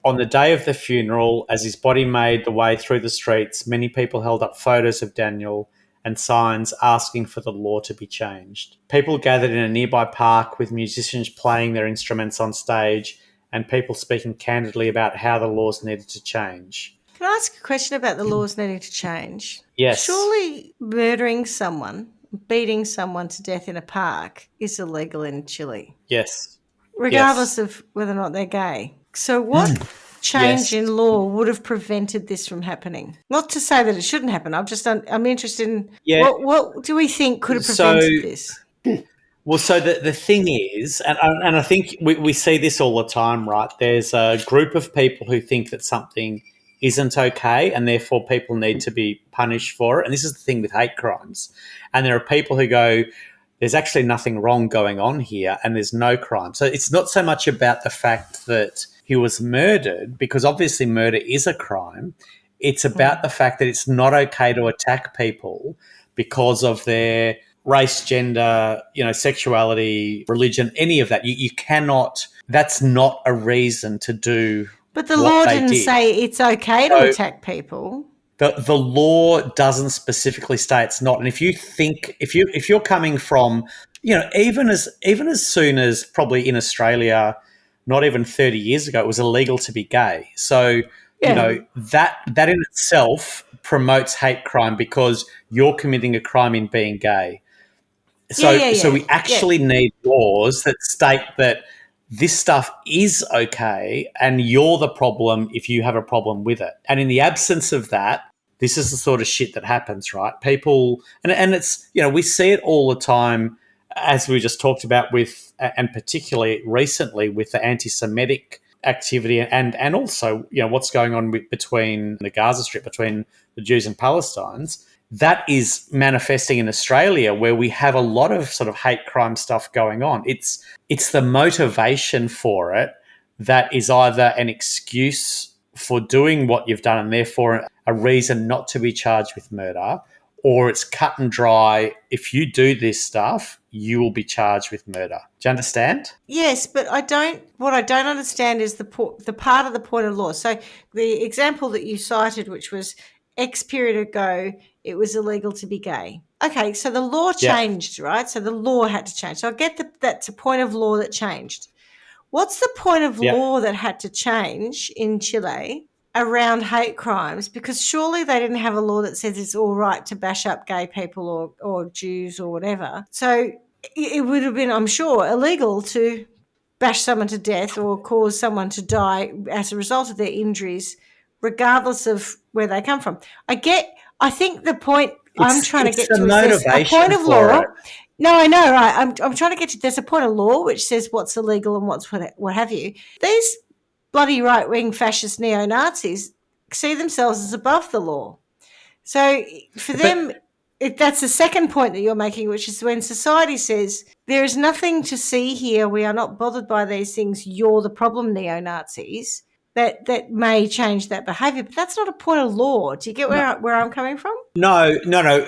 On the day of the funeral, as his body made the way through the streets, many people held up photos of Daniel and signs asking for the law to be changed. People gathered in a nearby park with musicians playing their instruments on stage and people speaking candidly about how the laws needed to change. Can I ask a question about the laws needing to change? Yes. Surely murdering someone, beating someone to death in a park is illegal in Chile. Yes. Regardless of whether or not they're gay. So what change in law would have prevented this from happening? Not to say that it shouldn't happen. I'm interested in what do we think could have prevented this? Well, so the thing is, and I think we see this all the time, right? There's a group of people who think that something isn't okay and therefore people need to be punished for it. And this is the thing with hate crimes. And there are people who go, there's actually nothing wrong going on here and there's no crime. So it's not so much about the fact that he was murdered, because obviously murder is a crime. It's about the fact that it's not okay to attack people because of their race, gender, sexuality, religion, any of that. You cannot, that's not a reason to do. But the law didn't say it's okay to attack people. The law doesn't specifically say it's not. And if you think, if you're coming from, even as soon as probably in Australia, not even 30 years ago, it was illegal to be gay. So, that in itself promotes hate crime because you're committing a crime in being gay. So we actually need laws that state that this stuff is okay and you're the problem if you have a problem with it. And in the absence of that, this is the sort of shit that happens, right? People, and it's, we see it all the time, as we just talked about with, and particularly recently with the anti-Semitic activity and also, what's going on between the Gaza Strip, between the Jews and Palestinians. That is manifesting in Australia, where we have a lot of sort of hate crime stuff going on. It's the motivation for it that is either an excuse for doing what you've done and therefore a reason not to be charged with murder, or it's cut and dry. If you do this stuff, you will be charged with murder. Do you understand? Yes, but what I don't understand is the part of the point of law. So the example that you cited, which was X period ago, it was illegal to be gay. Okay, so the law changed, right? So the law had to change. So I get that's a point of law that changed. What's the point of law that had to change in Chile around hate crimes? Because surely they didn't have a law that says it's all right to bash up gay people or Jews or whatever. So it would have been, I'm sure, illegal to bash someone to death or cause someone to die as a result of their injuries, regardless of where they come from. I think the point I'm trying to get to is there's a point of law. No, I know, right? I'm trying to get to, there's a point of law which says what's illegal and what's what have you. These bloody right-wing fascist neo-Nazis see themselves as above the law. So for them, that's the second point that you're making, which is when society says there is nothing to see here, we are not bothered by these things, you're the problem, neo-Nazis, that may change that behaviour. But that's not a point of law. Do you get where I'm coming from? No.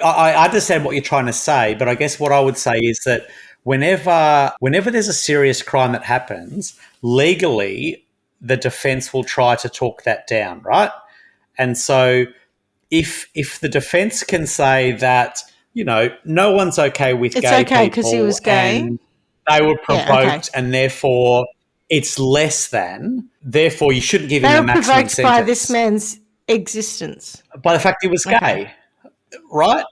I understand what you're trying to say, but I guess what I would say is that whenever there's a serious crime that happens, legally the defence will try to talk that down, right? And so if the defence can say that, no one's okay with gay people because he was gay, and they were provoked and therefore it's less than, therefore you shouldn't give him a maximum sentence. They were provoked by this man's existence. By the fact he was gay, right?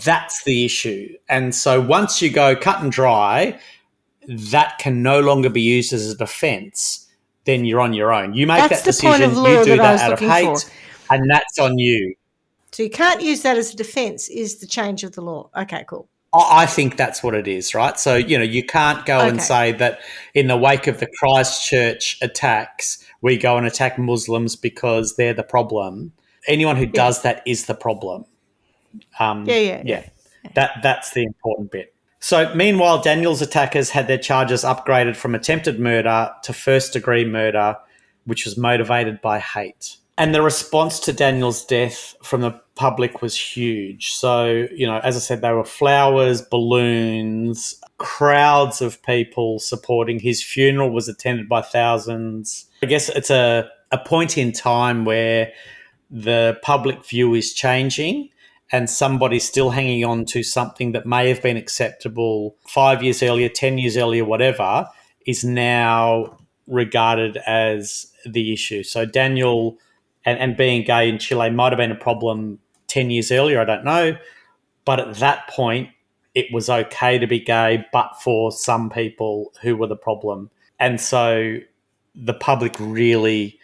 That's the issue. And so once you go cut and dry, that can no longer be used as a defence, then you're on your own. You make that decision, you do that out of hate, and that's on you. So you can't use that as a defence is the change of the law. Okay, cool. I think that's what it is, right? So, you can't go and say that in the wake of the Christchurch attacks, we go and attack Muslims because they're the problem. Anyone who does that is the problem. That's the important bit. So, meanwhile, Daniel's attackers had their charges upgraded from attempted murder to first-degree murder, which was motivated by hate. And the response to Daniel's death from the public was huge. So, as I said, there were flowers, balloons, crowds of people supporting. His funeral was attended by thousands. I guess it's a point in time where the public view is changing and somebody's still hanging on to something that may have been acceptable 5 years earlier, 10 years earlier, whatever, is now regarded as the issue. So Daniel and being gay in Chile might have been a problem 10 years earlier, I don't know. But at that point, it was okay to be gay, but for some people who were the problem. And so the public really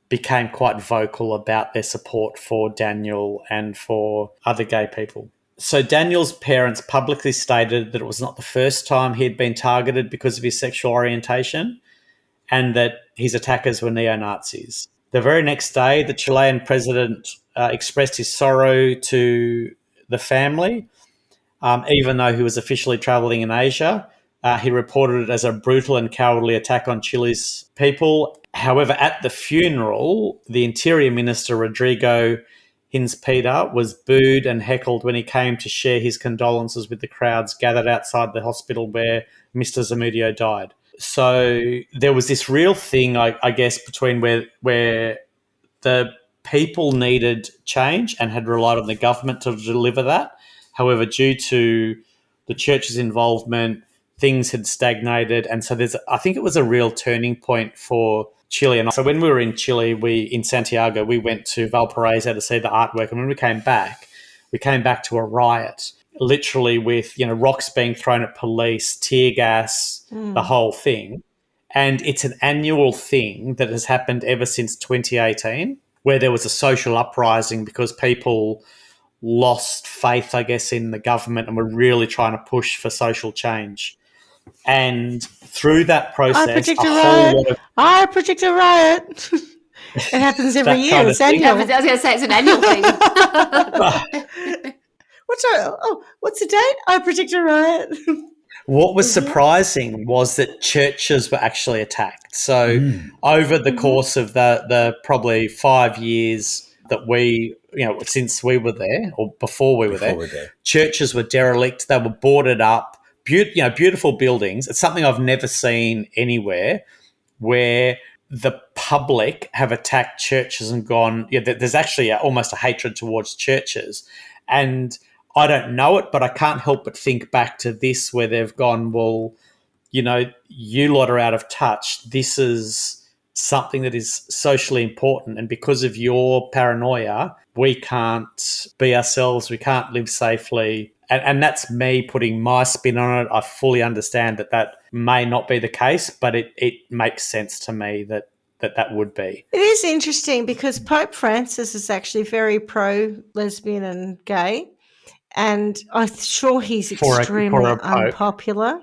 became quite vocal about their support for Daniel and for other gay people. So Daniel's parents publicly stated that it was not the first time he had been targeted because of his sexual orientation and that his attackers were neo-Nazis. The very next day, the Chilean president expressed his sorrow to the family, even though he was officially travelling in Asia. He reported it as a brutal and cowardly attack on Chile's people. However, at the funeral, the Interior Minister, Rodrigo Hinz-Peter, was booed and heckled when he came to share his condolences with the crowds gathered outside the hospital where Mr. Zamudio died. So there was this real thing, I guess, between where the people needed change and had relied on the government to deliver that. However, due to the church's involvement, things had stagnated. And so I think it was a real turning point for Chile. And so when we were in Chile, in Santiago, we went to Valparaiso to see the artwork. And when we came back to a riot, literally with, rocks being thrown at police, tear gas, the whole thing. And it's an annual thing that has happened ever since 2018, where there was a social uprising because people lost faith, I guess, in the government and were really trying to push for social change. And through that process, I predict a riot. It happens every year. It's annual. I was going to say it's an annual thing. What's the date? I predict a riot. What was surprising was that churches were actually attacked. So over the course of the probably 5 years that we, since we were there or before we were there, churches were derelict. They were boarded up, beautiful buildings. It's something I've never seen anywhere where the public have attacked churches and gone, there's actually almost a hatred towards churches. And I don't know it, but I can't help but think back to this where they've gone, well, you lot are out of touch. This is something that is socially important. And because of your paranoia, we can't be ourselves. We can't live safely. And that's me putting my spin on it. I fully understand that may not be the case, but it makes sense to me that would be. It is interesting because Pope Francis is actually very pro-lesbian and gay, and I'm sure he's extremely unpopular.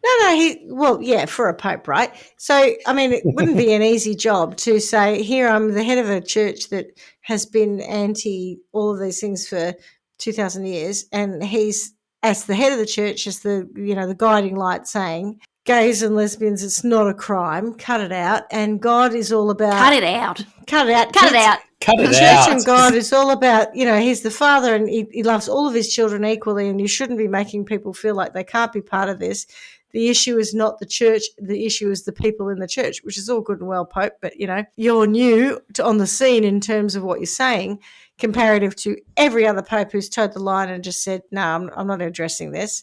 No, for a pope, right? So, I mean, it wouldn't be an easy job to say, here I'm the head of a church that has been anti all of these things for 2,000 years, and he's, as the head of the church, as the guiding light saying, gays and lesbians, it's not a crime, cut it out, and God is all about... Cut it out. The church and God is all about, he's the father and he loves all of his children equally, and you shouldn't be making people feel like they can't be part of this. The issue is not the church. The issue is the people in the church, which is all good and well, Pope, but, you're new on the scene in terms of what you're saying, comparative to every other pope who's towed the line and just said, no, I'm not addressing this.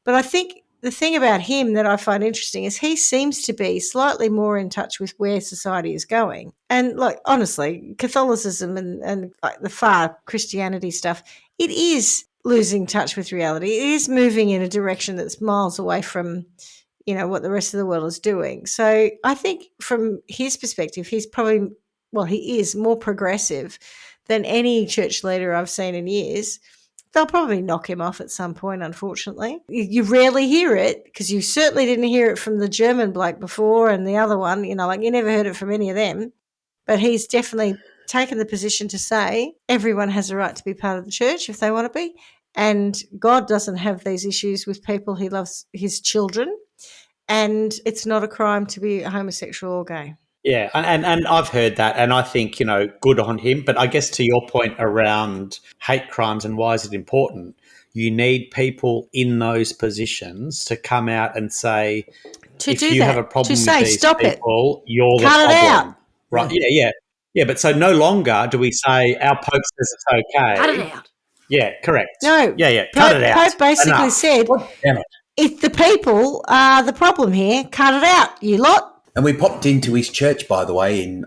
But I think the thing about him that I find interesting is he seems to be slightly more in touch with where society is going. And, honestly, Catholicism and the far Christianity stuff, it is losing touch with reality. It is moving in a direction that's miles away from, what the rest of the world is doing. So I think from his perspective, he is more progressive than any church leader I've seen in years. They'll probably knock him off at some point, unfortunately. You rarely hear it because you certainly didn't hear it from the German bloke before and the other one, you never heard it from any of them. But he's definitely taken the position to say everyone has a right to be part of the church if they want to be. And God doesn't have these issues with people. He loves his children. And it's not a crime to be homosexual or gay. Yeah, and I've heard that, and I think, good on him. But I guess to your point around hate crimes and why is it important, you need people in those positions to come out and say, if you have a problem with these people, you're the problem. Cut it out. Right, yeah. But so no longer do we say our Pope says it's okay. Cut it out. Yeah, correct. No. Yeah, cut it out. Pope basically said, damn it. If the people are the problem here, cut it out, you lot. And we popped into his church, by the way, in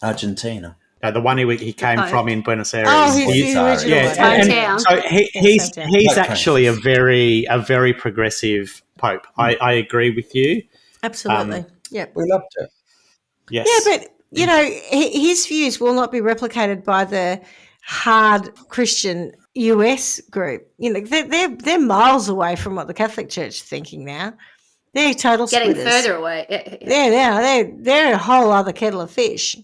Argentina. The one he came from in Buenos Aires. Oh, he's the original one. So he's actually a very progressive pope. I agree with you. Absolutely. We loved it. Yes. Yeah, but his views will not be replicated by the hard Christian US group. They're miles away from what the Catholic Church is thinking now. They're total getting splitters. Further away. They're a whole other kettle of fish.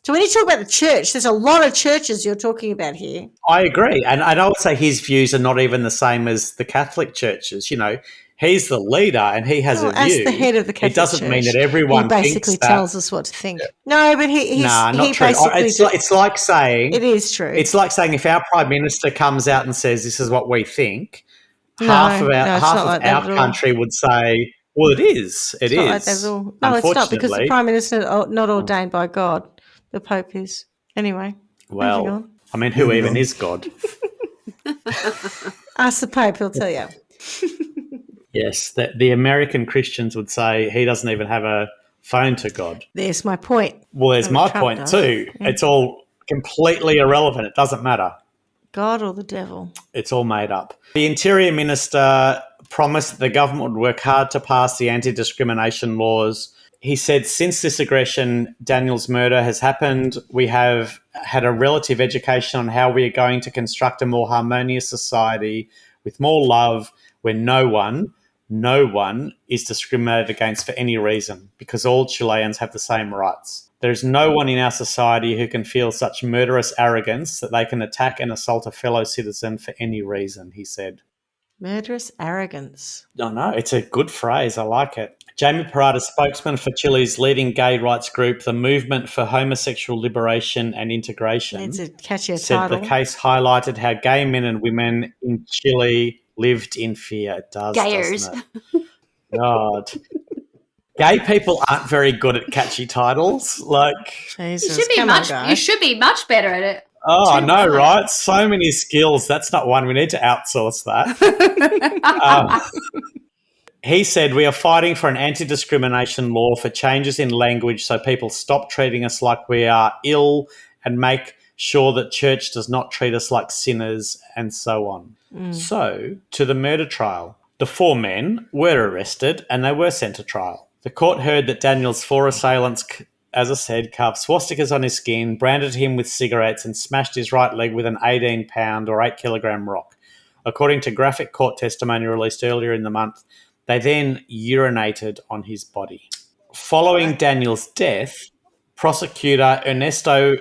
So when you talk about the church, there's a lot of churches you're talking about here. I agree. And I would say his views are not even the same as the Catholic churches. He's the leader and he has a view. As the head of the Catholic Church. It doesn't Church, mean that everyone he basically tells us what to think. Yeah. No, but not true. It's like saying... It is true. It's like saying if our Prime Minister comes out and says this is what we think, half of our country would say... Well, it is. It is. No, it's not, because the Prime Minister is not ordained by God. The Pope is. Anyway. Well, I mean, who even is God? Ask the Pope, he'll tell you. Yes, the American Christians would say he doesn't even have a phone to God. There's my point. Well, there's my point too. Yeah. It's all completely irrelevant. It doesn't matter. God or the devil? It's all made up. The Interior Minister promised that the government would work hard to pass the anti-discrimination laws. He said, since this aggression, Daniel's murder, has happened, we have had a relative education on how we are going to construct a more harmonious society with more love, where no one is discriminated against for any reason, because all Chileans have the same rights. There is no one in our society who can feel such murderous arrogance that they can attack and assault a fellow citizen for any reason, he said. Murderous arrogance. I know, it's a good phrase. I like it. Jamie Parada, spokesman for Chile's leading gay rights group, the Movement for Homosexual Liberation and Integration, It's a catchier said title. the case highlighted how gay men and women in Chile lived in fear. It does, Gayers. doesn't it? God. Gay people aren't very good at catchy titles. Jesus, you should be much better at it. Oh, I know, right? So many skills. That's not one. We need to outsource that. He said, we are fighting for an anti-discrimination law for changes in language so people stop treating us like we are ill and make sure that church does not treat us like sinners and so on. So, to the murder trial. The 4 men were arrested and they were sent to trial. The court heard that Daniel's 4 assailants, as I said, carved swastikas on his skin, branded him with cigarettes and smashed his right leg with an 18-pound or 8-kilogram rock. According to graphic court testimony released earlier in the month, they then urinated on his body. Following Daniel's death, prosecutor Ernesto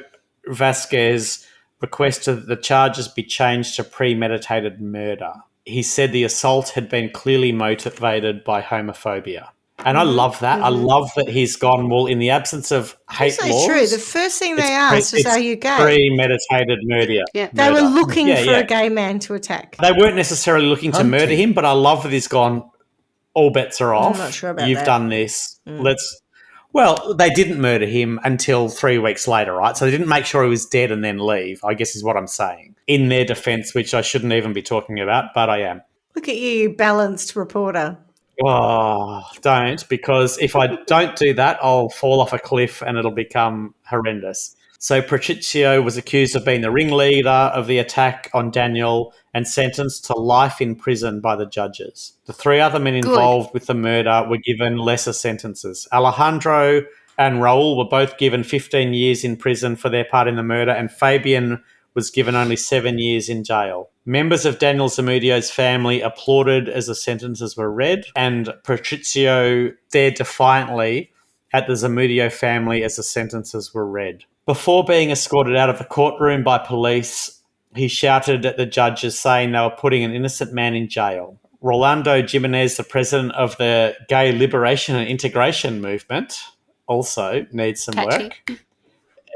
Vasquez requested that the charges be changed to premeditated murder. He said the assault had been clearly motivated by homophobia. And I love that. I love that he's gone, well, in the absence of hate laws. True. The first thing they asked was, are you gay? Premeditated murder. Yeah. They were looking for a gay man to attack. They weren't necessarily looking to murder him, but I love that he's gone, all bets are off. I'm not sure about You've that. done this. Well, they didn't murder him until 3 weeks later, right? So they didn't make sure he was dead and then leave, I guess is what I'm saying. In their defense, which I shouldn't even be talking about, but I am. Look at you balanced reporter. Oh, don't, because if I don't do that, I'll fall off a cliff and it'll become horrendous. So Patricio was accused of being the ringleader of the attack on Daniel and sentenced to life in prison by the judges. The 3 other men involved with the murder were given lesser sentences. Alejandro and Raul were both given 15 years in prison for their part in the murder, and Fabian was given only 7 years in jail. Members of Daniel Zamudio's family applauded as the sentences were read, and Patricio stared defiantly at the Zamudio family as the sentences were read. Before being escorted out of the courtroom by police, he shouted at the judges, saying they were putting an innocent man in jail. Rolando Jimenez, the president of the Gay Liberation and Integration Movement, also needs some work.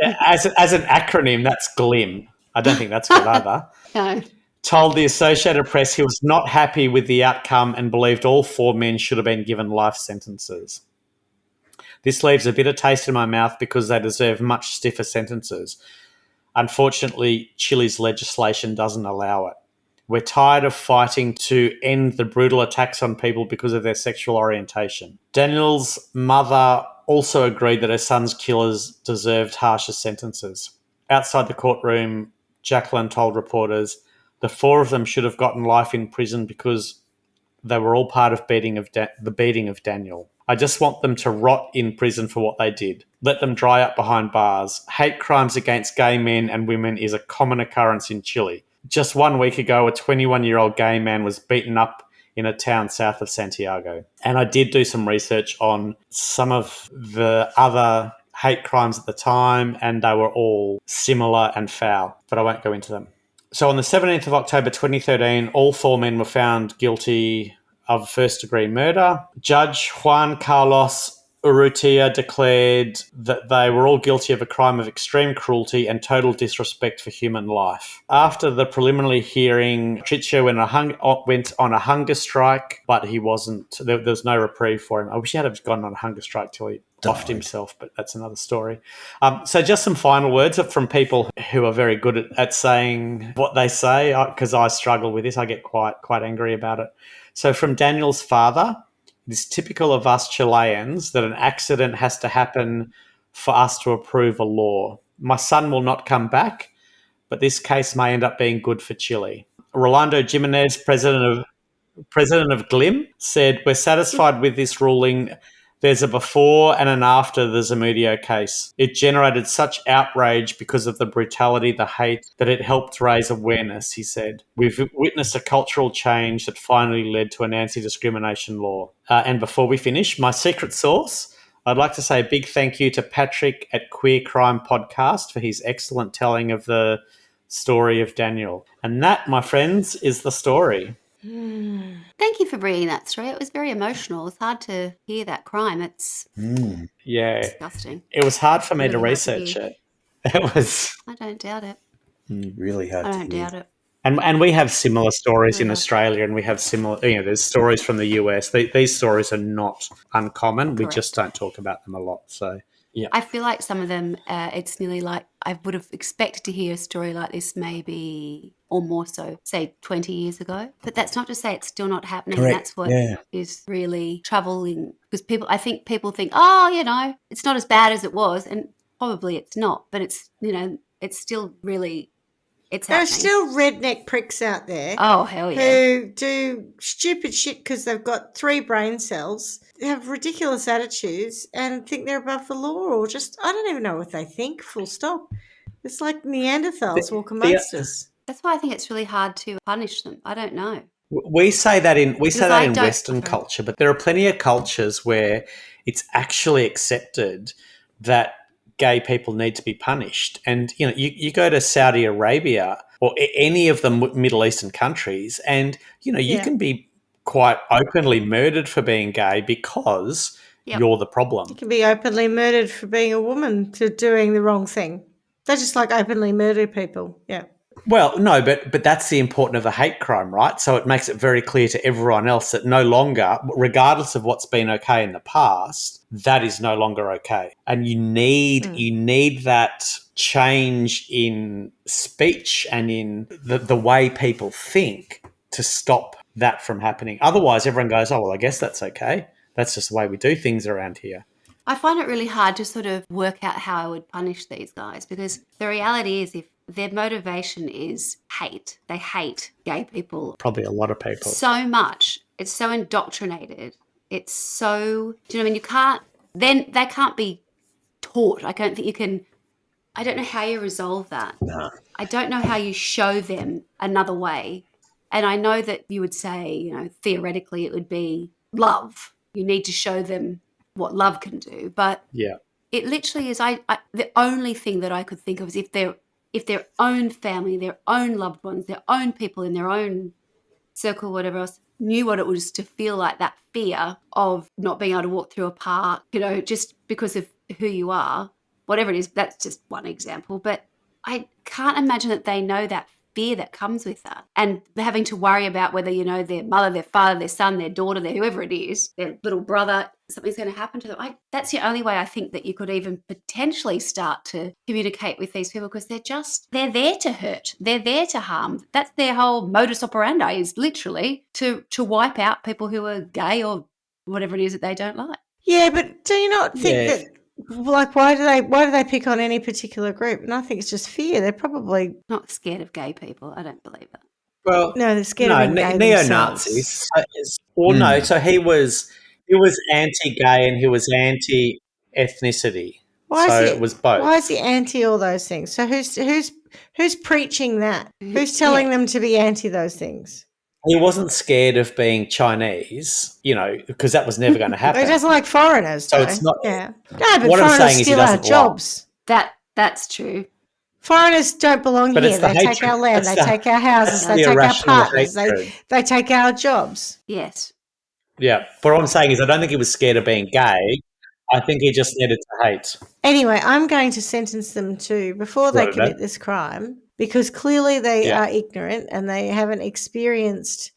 As an acronym, that's GLIM. I don't think that's good either. No. Told the Associated Press he was not happy with the outcome and believed all 4 men should have been given life sentences. This leaves a bitter taste in my mouth because they deserve much stiffer sentences. Unfortunately, Chile's legislation doesn't allow it. We're tired of fighting to end the brutal attacks on people because of their sexual orientation. Daniel's mother also agreed that her son's killers deserved harsher sentences. Outside the courtroom, Jacqueline told reporters the 4 of them should have gotten life in prison because they were all part of the beating of Daniel. I just want them to rot in prison for what they did. Let them dry up behind bars. Hate crimes against gay men and women is a common occurrence in Chile. Just 1 week ago, a 21-year-old gay man was beaten up in a town south of Santiago. And I did do some research on some of the other hate crimes at the time, and they were all similar and foul, but I won't go into them. So on the 17th of October 2013, all 4 men were found guilty of first-degree murder. Judge Juan Carlos Urrutia declared that they were all guilty of a crime of extreme cruelty and total disrespect for human life. After the preliminary hearing, Patricio went on a hunger strike, but he wasn't. There was no reprieve for him. I wish he had gone on a hunger strike till he offed himself, but that's another story. So just some final words from people who are very good at saying what they say, because I struggle with this. I get quite angry about it. So from Daniel's father, it is typical of us Chileans that an accident has to happen for us to approve a law. My son will not come back, but this case may end up being good for Chile. Rolando Jimenez, president of president of GLIM, said, "We're satisfied with this ruling. There's a before and an after the Zamudio case. It generated such outrage because of the brutality, the hate, that it helped raise awareness," he said. "We've witnessed a cultural change that finally led to an anti-discrimination law." And before we finish, my secret source, I'd like to say a big thank you to Patrick at Queer Crime Podcast for his excellent telling of the story of Daniel. And that, my friends, is the story. Thank you for bringing that story. It was very emotional. It's hard to hear that crime. It's disgusting. It was hard for me to research it. It was. I don't doubt it. Really hard to hear. I don't doubt it. And we have similar stories in Australia, and we have similar, there's stories from the US. These stories are not uncommon. Correct. We just don't talk about them a lot. So, yeah. I feel like some of them, it's nearly like I would have expected to hear a story like this maybe, or more so, say 20 years ago. But that's not to say it's still not happening. Correct. That's what is really troubling, because people think, oh, it's not as bad as it was. And probably it's not, but it's, it's still really... There are still redneck pricks out there. Oh, hell yeah. Who do stupid shit because they've got 3 brain cells, have ridiculous attitudes and think they're above the law, or just, I don't even know what they think, full stop. It's like Neanderthals walk amongst us. That's why I think it's really hard to punish them. I don't know. We say that in Western culture, but there are plenty of cultures where it's actually accepted that gay people need to be punished. And, you go to Saudi Arabia or any of the Middle Eastern countries and, you can be quite openly murdered for being gay because you're the problem. You can be openly murdered for being a woman to doing the wrong thing. They just openly murder people. Yeah. Well, no, but that's the importance of the hate crime, right? So it makes it very clear to everyone else that no longer, regardless of what's been okay in the past, that is no longer okay. And you need that change in speech and in the way people think to stop that from happening. Otherwise, everyone goes, oh, well, I guess that's okay. That's just the way we do things around here. I find it really hard to sort of work out how I would punish these guys, because the reality is if their motivation is hate, they hate gay people. Probably a lot of people. So much. It's so indoctrinated. It's so, do you know what I mean? You can't, then they can't be taught. I don't think you can, I don't know how you resolve that. No. I don't know how you show them another way. And I know that you would say, theoretically it would be love. You need to show them what love can do. But it literally is, the only thing that I could think of is if their own family, their own loved ones, their own people in their own circle, whatever else, knew what it was to feel like that fear of not being able to walk through a park, just because of who you are, whatever it is. That's just one example. But I can't imagine that they know that fear that comes with that, and having to worry about whether, their mother, their father, their son, their daughter, whoever it is, their little brother, something's going to happen to them. That's the only way I think that you could even potentially start to communicate with these people, because they're there to hurt. They're there to harm. That's their whole modus operandi, is literally to wipe out people who are gay or whatever it is that they don't like. Yeah, but do you not think that, why do they pick on any particular group? And I think it's just fear. They're probably not scared of gay people. I don't believe that. Well, no, they're scared of gay neo-Nazis. So he was anti-gay and he was anti-ethnicity. It was both. Why is he anti all those things? So who's preaching that? Who's telling them to be anti those things? He wasn't scared of being Chinese, because that was never going to happen. He doesn't like foreigners, though. So it's not. Yeah. No, but foreigners steal our jobs. That's true. Foreigners don't belong here. They take our land. They take our houses. They take our partners. They take our jobs. Yes. Yeah. But what I'm saying is I don't think he was scared of being gay. I think he just needed to hate. Anyway, I'm going to sentence them before they commit this crime, because clearly they are ignorant and they haven't experienced.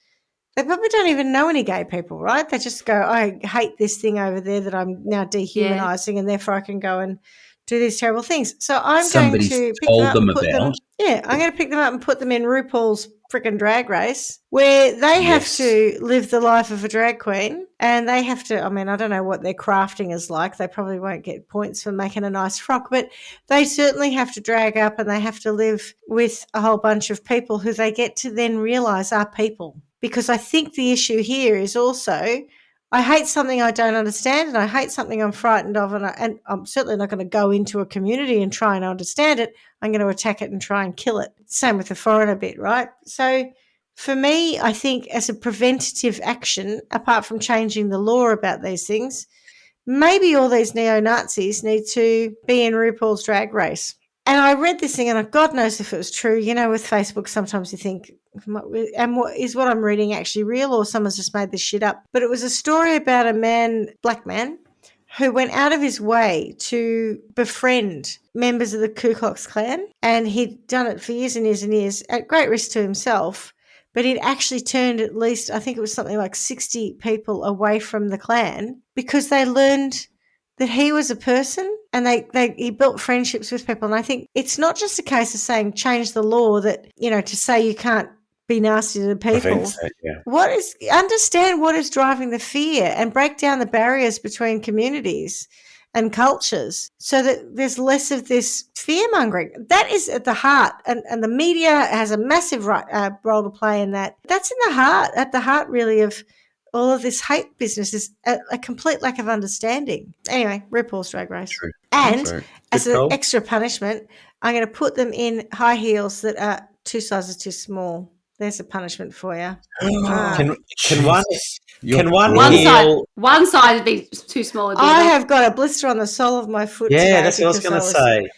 They probably don't even know any gay people, right? They just go, I hate this thing over there that I'm now dehumanising, and therefore I can go and do these terrible things. So I'm going to pick them up and put them. Yeah, I'm going to pick them up and put them in RuPaul's freaking Drag Race, where they have to live the life of a drag queen, and they have to. I mean, I don't know what their crafting is like. They probably won't get points for making a nice frock, but they certainly have to drag up, and they have to live with a whole bunch of people who they get to then realise are people. because I think the issue here is also I hate something I don't understand, and I hate something I'm frightened of, and I'm certainly not going to go into a community and try and understand it. I'm going to attack it and try and kill it. Same with the foreigner bit, right? So for me, I think as a preventative action, apart from changing the law about these things, maybe all these neo-Nazis need to be in RuPaul's Drag Race. And I read this thing, and God knows if it was true. You know, with Facebook, sometimes you think, and what I'm reading actually real, or someone's just made this shit up? But it was a story about a man, black man, who went out of his way to befriend members of the Ku Klux Klan. And he'd done it for years and years and years at great risk to himself. But he'd actually turned at least, I think it was something like 60 people away from the Klan because they learned that he was a person, and he built friendships with people. And I think it's not just a case of saying change the law that, you know, to say you can't be nasty to people. Understand what is driving the fear and break down the barriers between communities and cultures so that there's less of this fear-mongering. That is at the heart, and the media has a massive role to play in that. That's at the heart really of all of this hate business, is a complete lack of understanding. Anyway, RuPaul's Drag Race. True. And as an extra punishment, I'm going to put them in high heels that are 2 sizes too small. There's a punishment for you. Can one side would be too small? I have got a blister on the sole of my foot. Yeah, that's what I was going to say.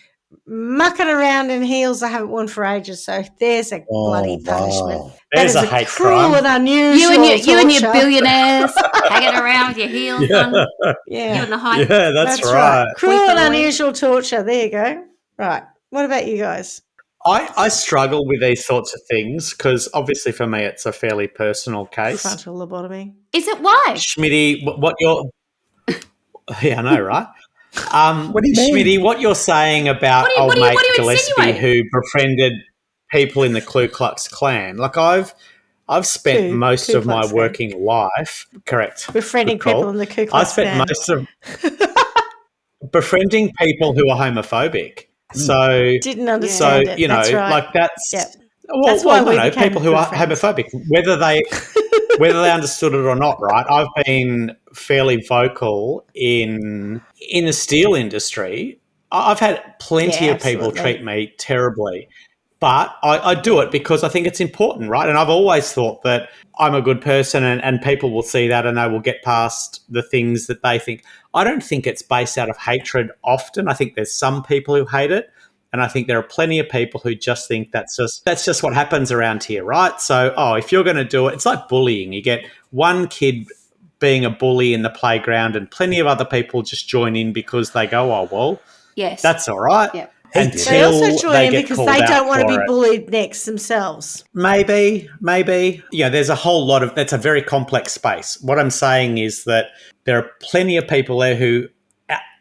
Mucking around in heels I haven't worn for ages, so there's a bloody punishment. There's a hate crime. And unusual you and your billionaires hanging around with your heels on. Yeah, you and the high. Yeah, that's right. Cruel and unusual torture. There you go. Right. What about you guys? I struggle with these sorts of things because obviously for me it's a fairly personal case. Frontal lobotomy. Is it why? Schmitty, what you're... Yeah, I know, right? What do you mean? Schmitty, what you're saying about old mate Gillespie who befriended people in the Ku Klux Klan, like I've spent most of my working life, correct, befriending people in the Ku Klux Klan. I spent most of befriending people who are homophobic. So didn't understand it. You know, that's right. like that's well, that's why we became people who are homophobic, whether they understood it or not, right? I've been fairly vocal in the steel industry. I've had plenty of people treat me terribly, but I do it because I think it's important, right? And I've always thought that I'm a good person and people will see that and they will get past the things that they think. I don't think it's based out of hatred often. I think there's some people who hate it. And I think there are plenty of people who just think that's just what happens around here, right? So, if you're going to do it, it's like bullying. You get one kid being a bully in the playground and plenty of other people just join in because they go, oh, well, yes, that's all right. Yep. They also join in because they don't want to be bullied next themselves. Maybe. Yeah, there's a whole lot of – that's a very complex space. What I'm saying is that there are plenty of people there who,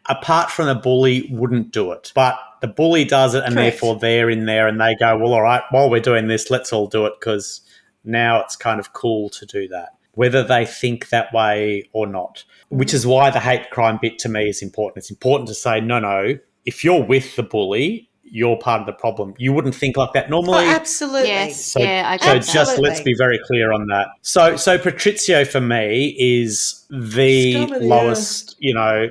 apart from the bully, wouldn't do it. But the bully does it and therefore they're in there and they go, well, all right, while we're doing this, let's all do it because now it's kind of cool to do that, whether they think that way or not, which is why the hate crime bit to me is important. It's important to say, no, if you're with the bully, you're part of the problem. You wouldn't think like that normally. Oh, absolutely. Yes. So, I just let's be very clear on that. So Patrizio for me is the lowest, zero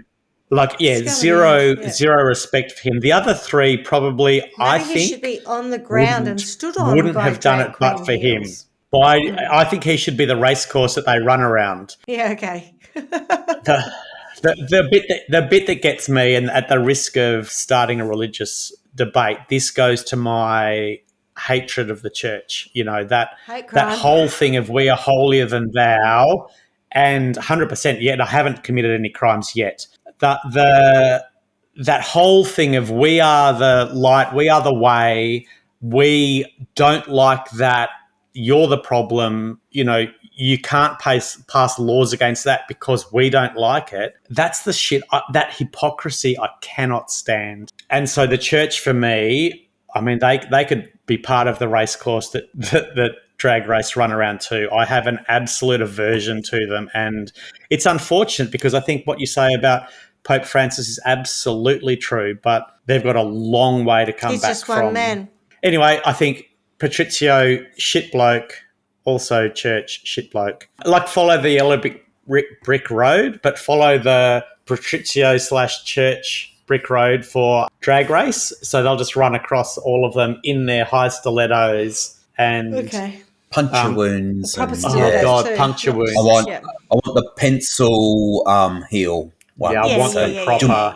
respect for him. The other three probably, I think, he should be on the ground and stood on. Wouldn't have done it but for him. I think he should be the race course that they run around. Yeah, okay. The bit that gets me, and at the risk of starting a religious debate, this goes to my hatred of the church. You know, that whole thing of we are holier than thou, and 100%. Yet I haven't committed any crimes yet. That whole thing of we are the light, we are the way. We don't like that. You're the problem. You know, you can't pass laws against that because we don't like it. That's the shit. That hypocrisy I cannot stand. And so the church for me, I mean, they could be part of the race course that Drag Race run around too. I have an absolute aversion to them. And it's unfortunate because I think what you say about Pope Francis is absolutely true, but they've got a long way to come back from. He's just one man. Anyway, I think Patrizio, shit bloke, also church shitbloke. Like follow the yellow brick road, but follow the Patricio/church brick road for drag race. So they'll just run across all of them in their high stilettos and puncture wounds. Proper God, too. puncture wounds. I want the pencil heel one. Yeah, I want the proper.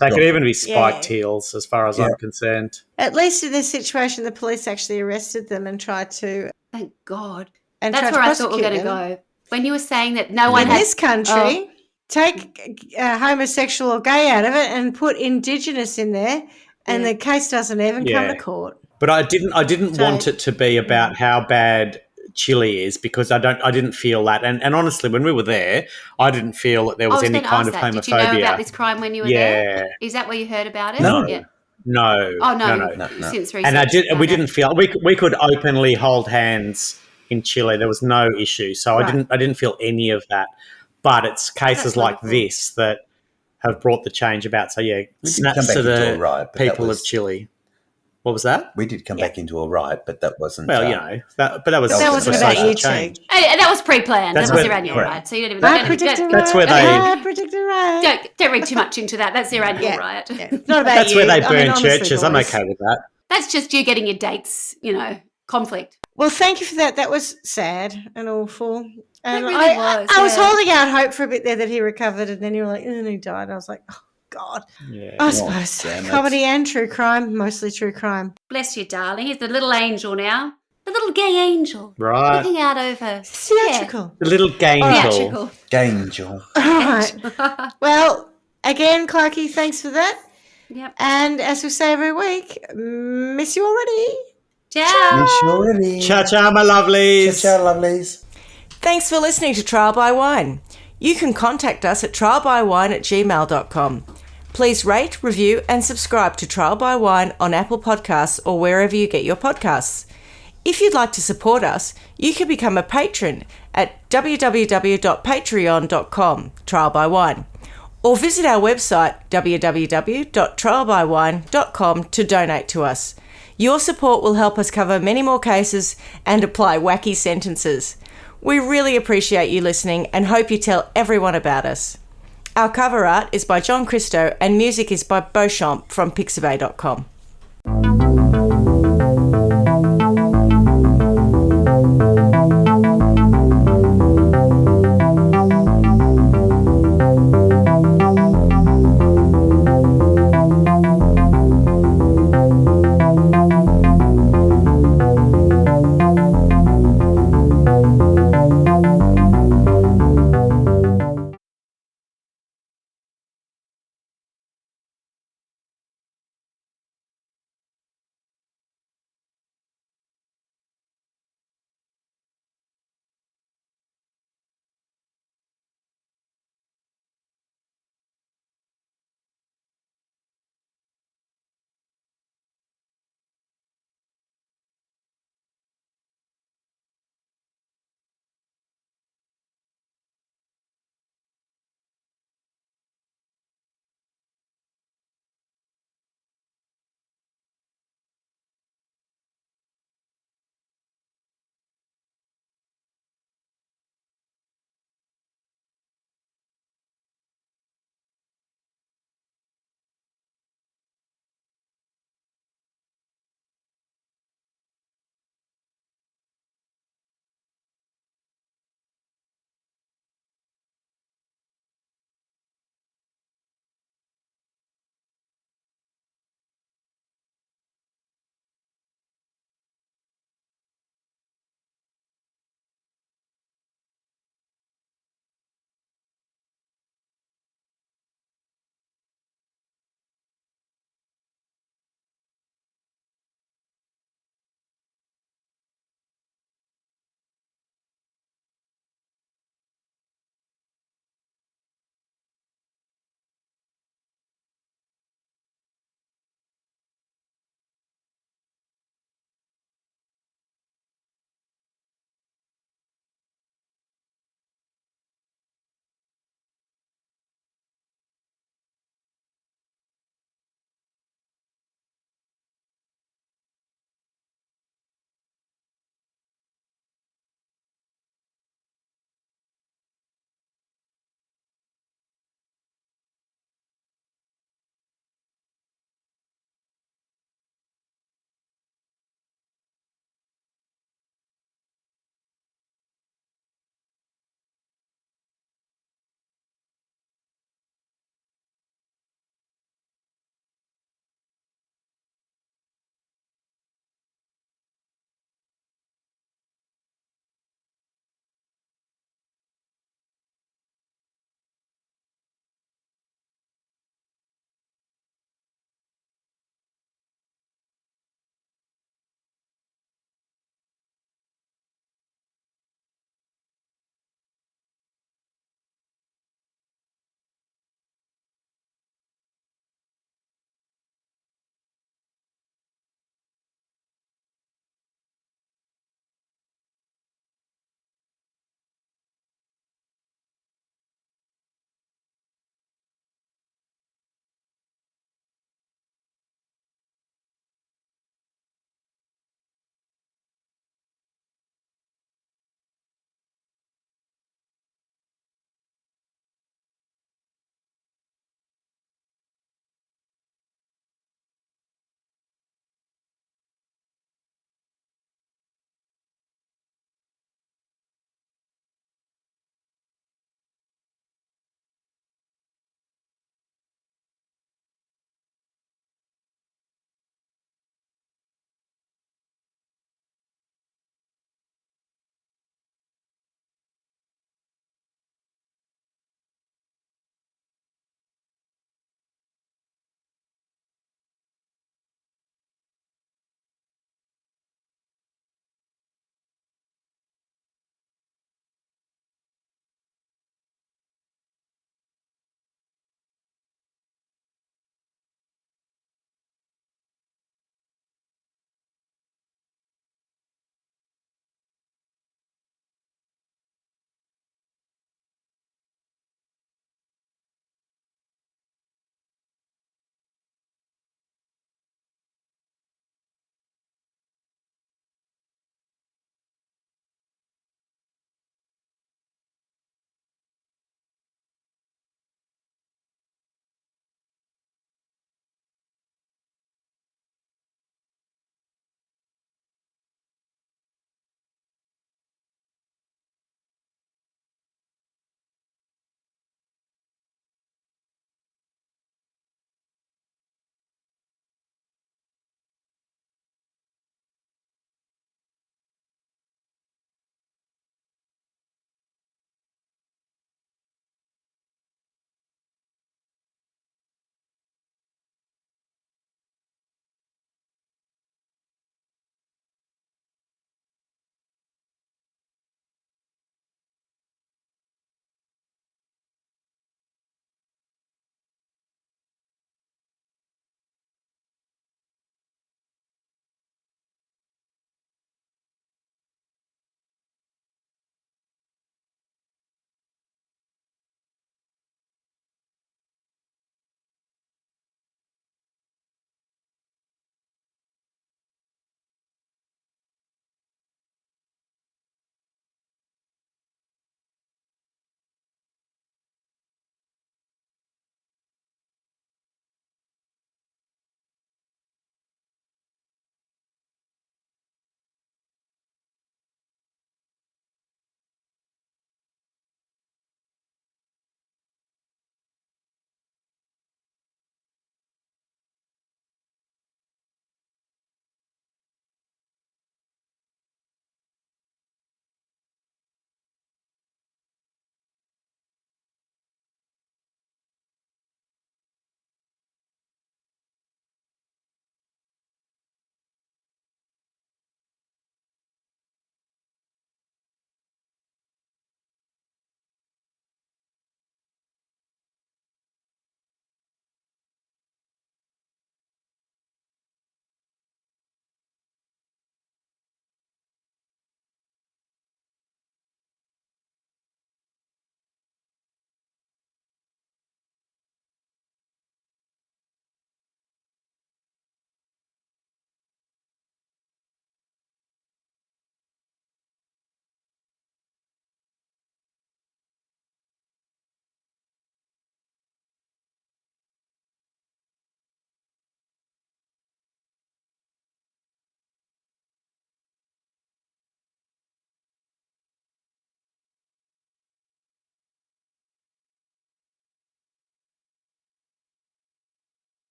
They could even be spiked heels, as far as I'm concerned. At least in this situation, the police actually arrested them and tried to. Thank God. And that's where I thought we were going to go. When you were saying that no one in had, this country, take homosexual or gay out of it and put Indigenous in there, and the case doesn't even come to court. But I didn't want it to be about how bad Chile is, because I didn't feel that, and honestly, when we were there, I didn't feel that there was any kind of homophobia. Did you know about this crime when you were there? Is that where you heard about it? No. Yeah. No. Oh no. Since research, and we didn't feel we could openly hold hands in Chile. There was no issue, so I didn't feel any of that. But it's cases like this that have brought the change about. So snaps to the people of Chile. What was that? We did come back into all right, but that wasn't. Well, that wasn't about you two. Hey, that was pre-planned. That was their annual riot. So you don't even. That's where they. Predicted riot. Don't read too much into that. That's their annual riot. Yeah. Not about That's you. where they burn churches. Boys. I'm okay with that. That's just you getting your dates. Conflict. Well, thank you for that. That was sad and awful. And it really was. I was holding out hope for a bit there that he recovered, and then you were like, and he died. I was like, oh, God. Yeah. I suppose. Comedy and true crime, mostly true crime. Bless you, darling. He's the little angel now. The little gay angel. Right. Looking out over. Theatrical. The little gangel. Gangel. All right. Well, again, Clarky, thanks for that. Yep. And as we say every week, miss you already. Ciao. Miss you already. Ciao, my lovelies. Ciao, lovelies. Thanks for listening to Trial by Wine. You can contact us at trialbywine@gmail.com. Please rate, review and subscribe to Trial by Wine on Apple Podcasts or wherever you get your podcasts. If you'd like to support us, you can become a patron at www.patreon.com, Trial by Wine, or visit our website www.trialbywine.com to donate to us. Your support will help us cover many more cases and apply wacky sentences. We really appreciate you listening and hope you tell everyone about us. Our cover art is by John Christo and music is by Beauchamp from pixabay.com.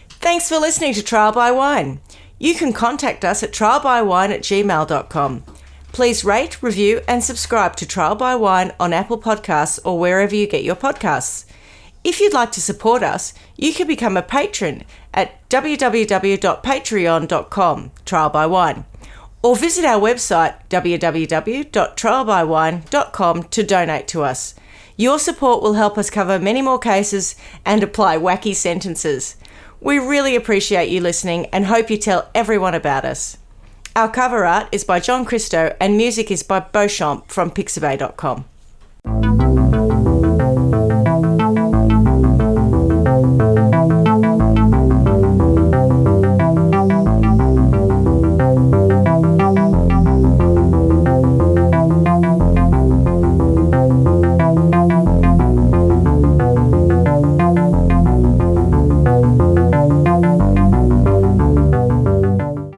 Thanks for listening to Trial by Wine. You can contact us at trialbywine@gmail.com. Please rate, review and subscribe to Trial by Wine on Apple Podcasts or wherever you get your podcasts. If you'd like to support us, you can become a patron at www.patreon.com, Trial by Wine, or visit our website www.trialbywine.com to donate to us. Your support will help us cover many more cases and apply wacky sentences. We really appreciate you listening and hope you tell everyone about us. Our cover art is by John Christo and music is by Beauchamp from pixabay.com.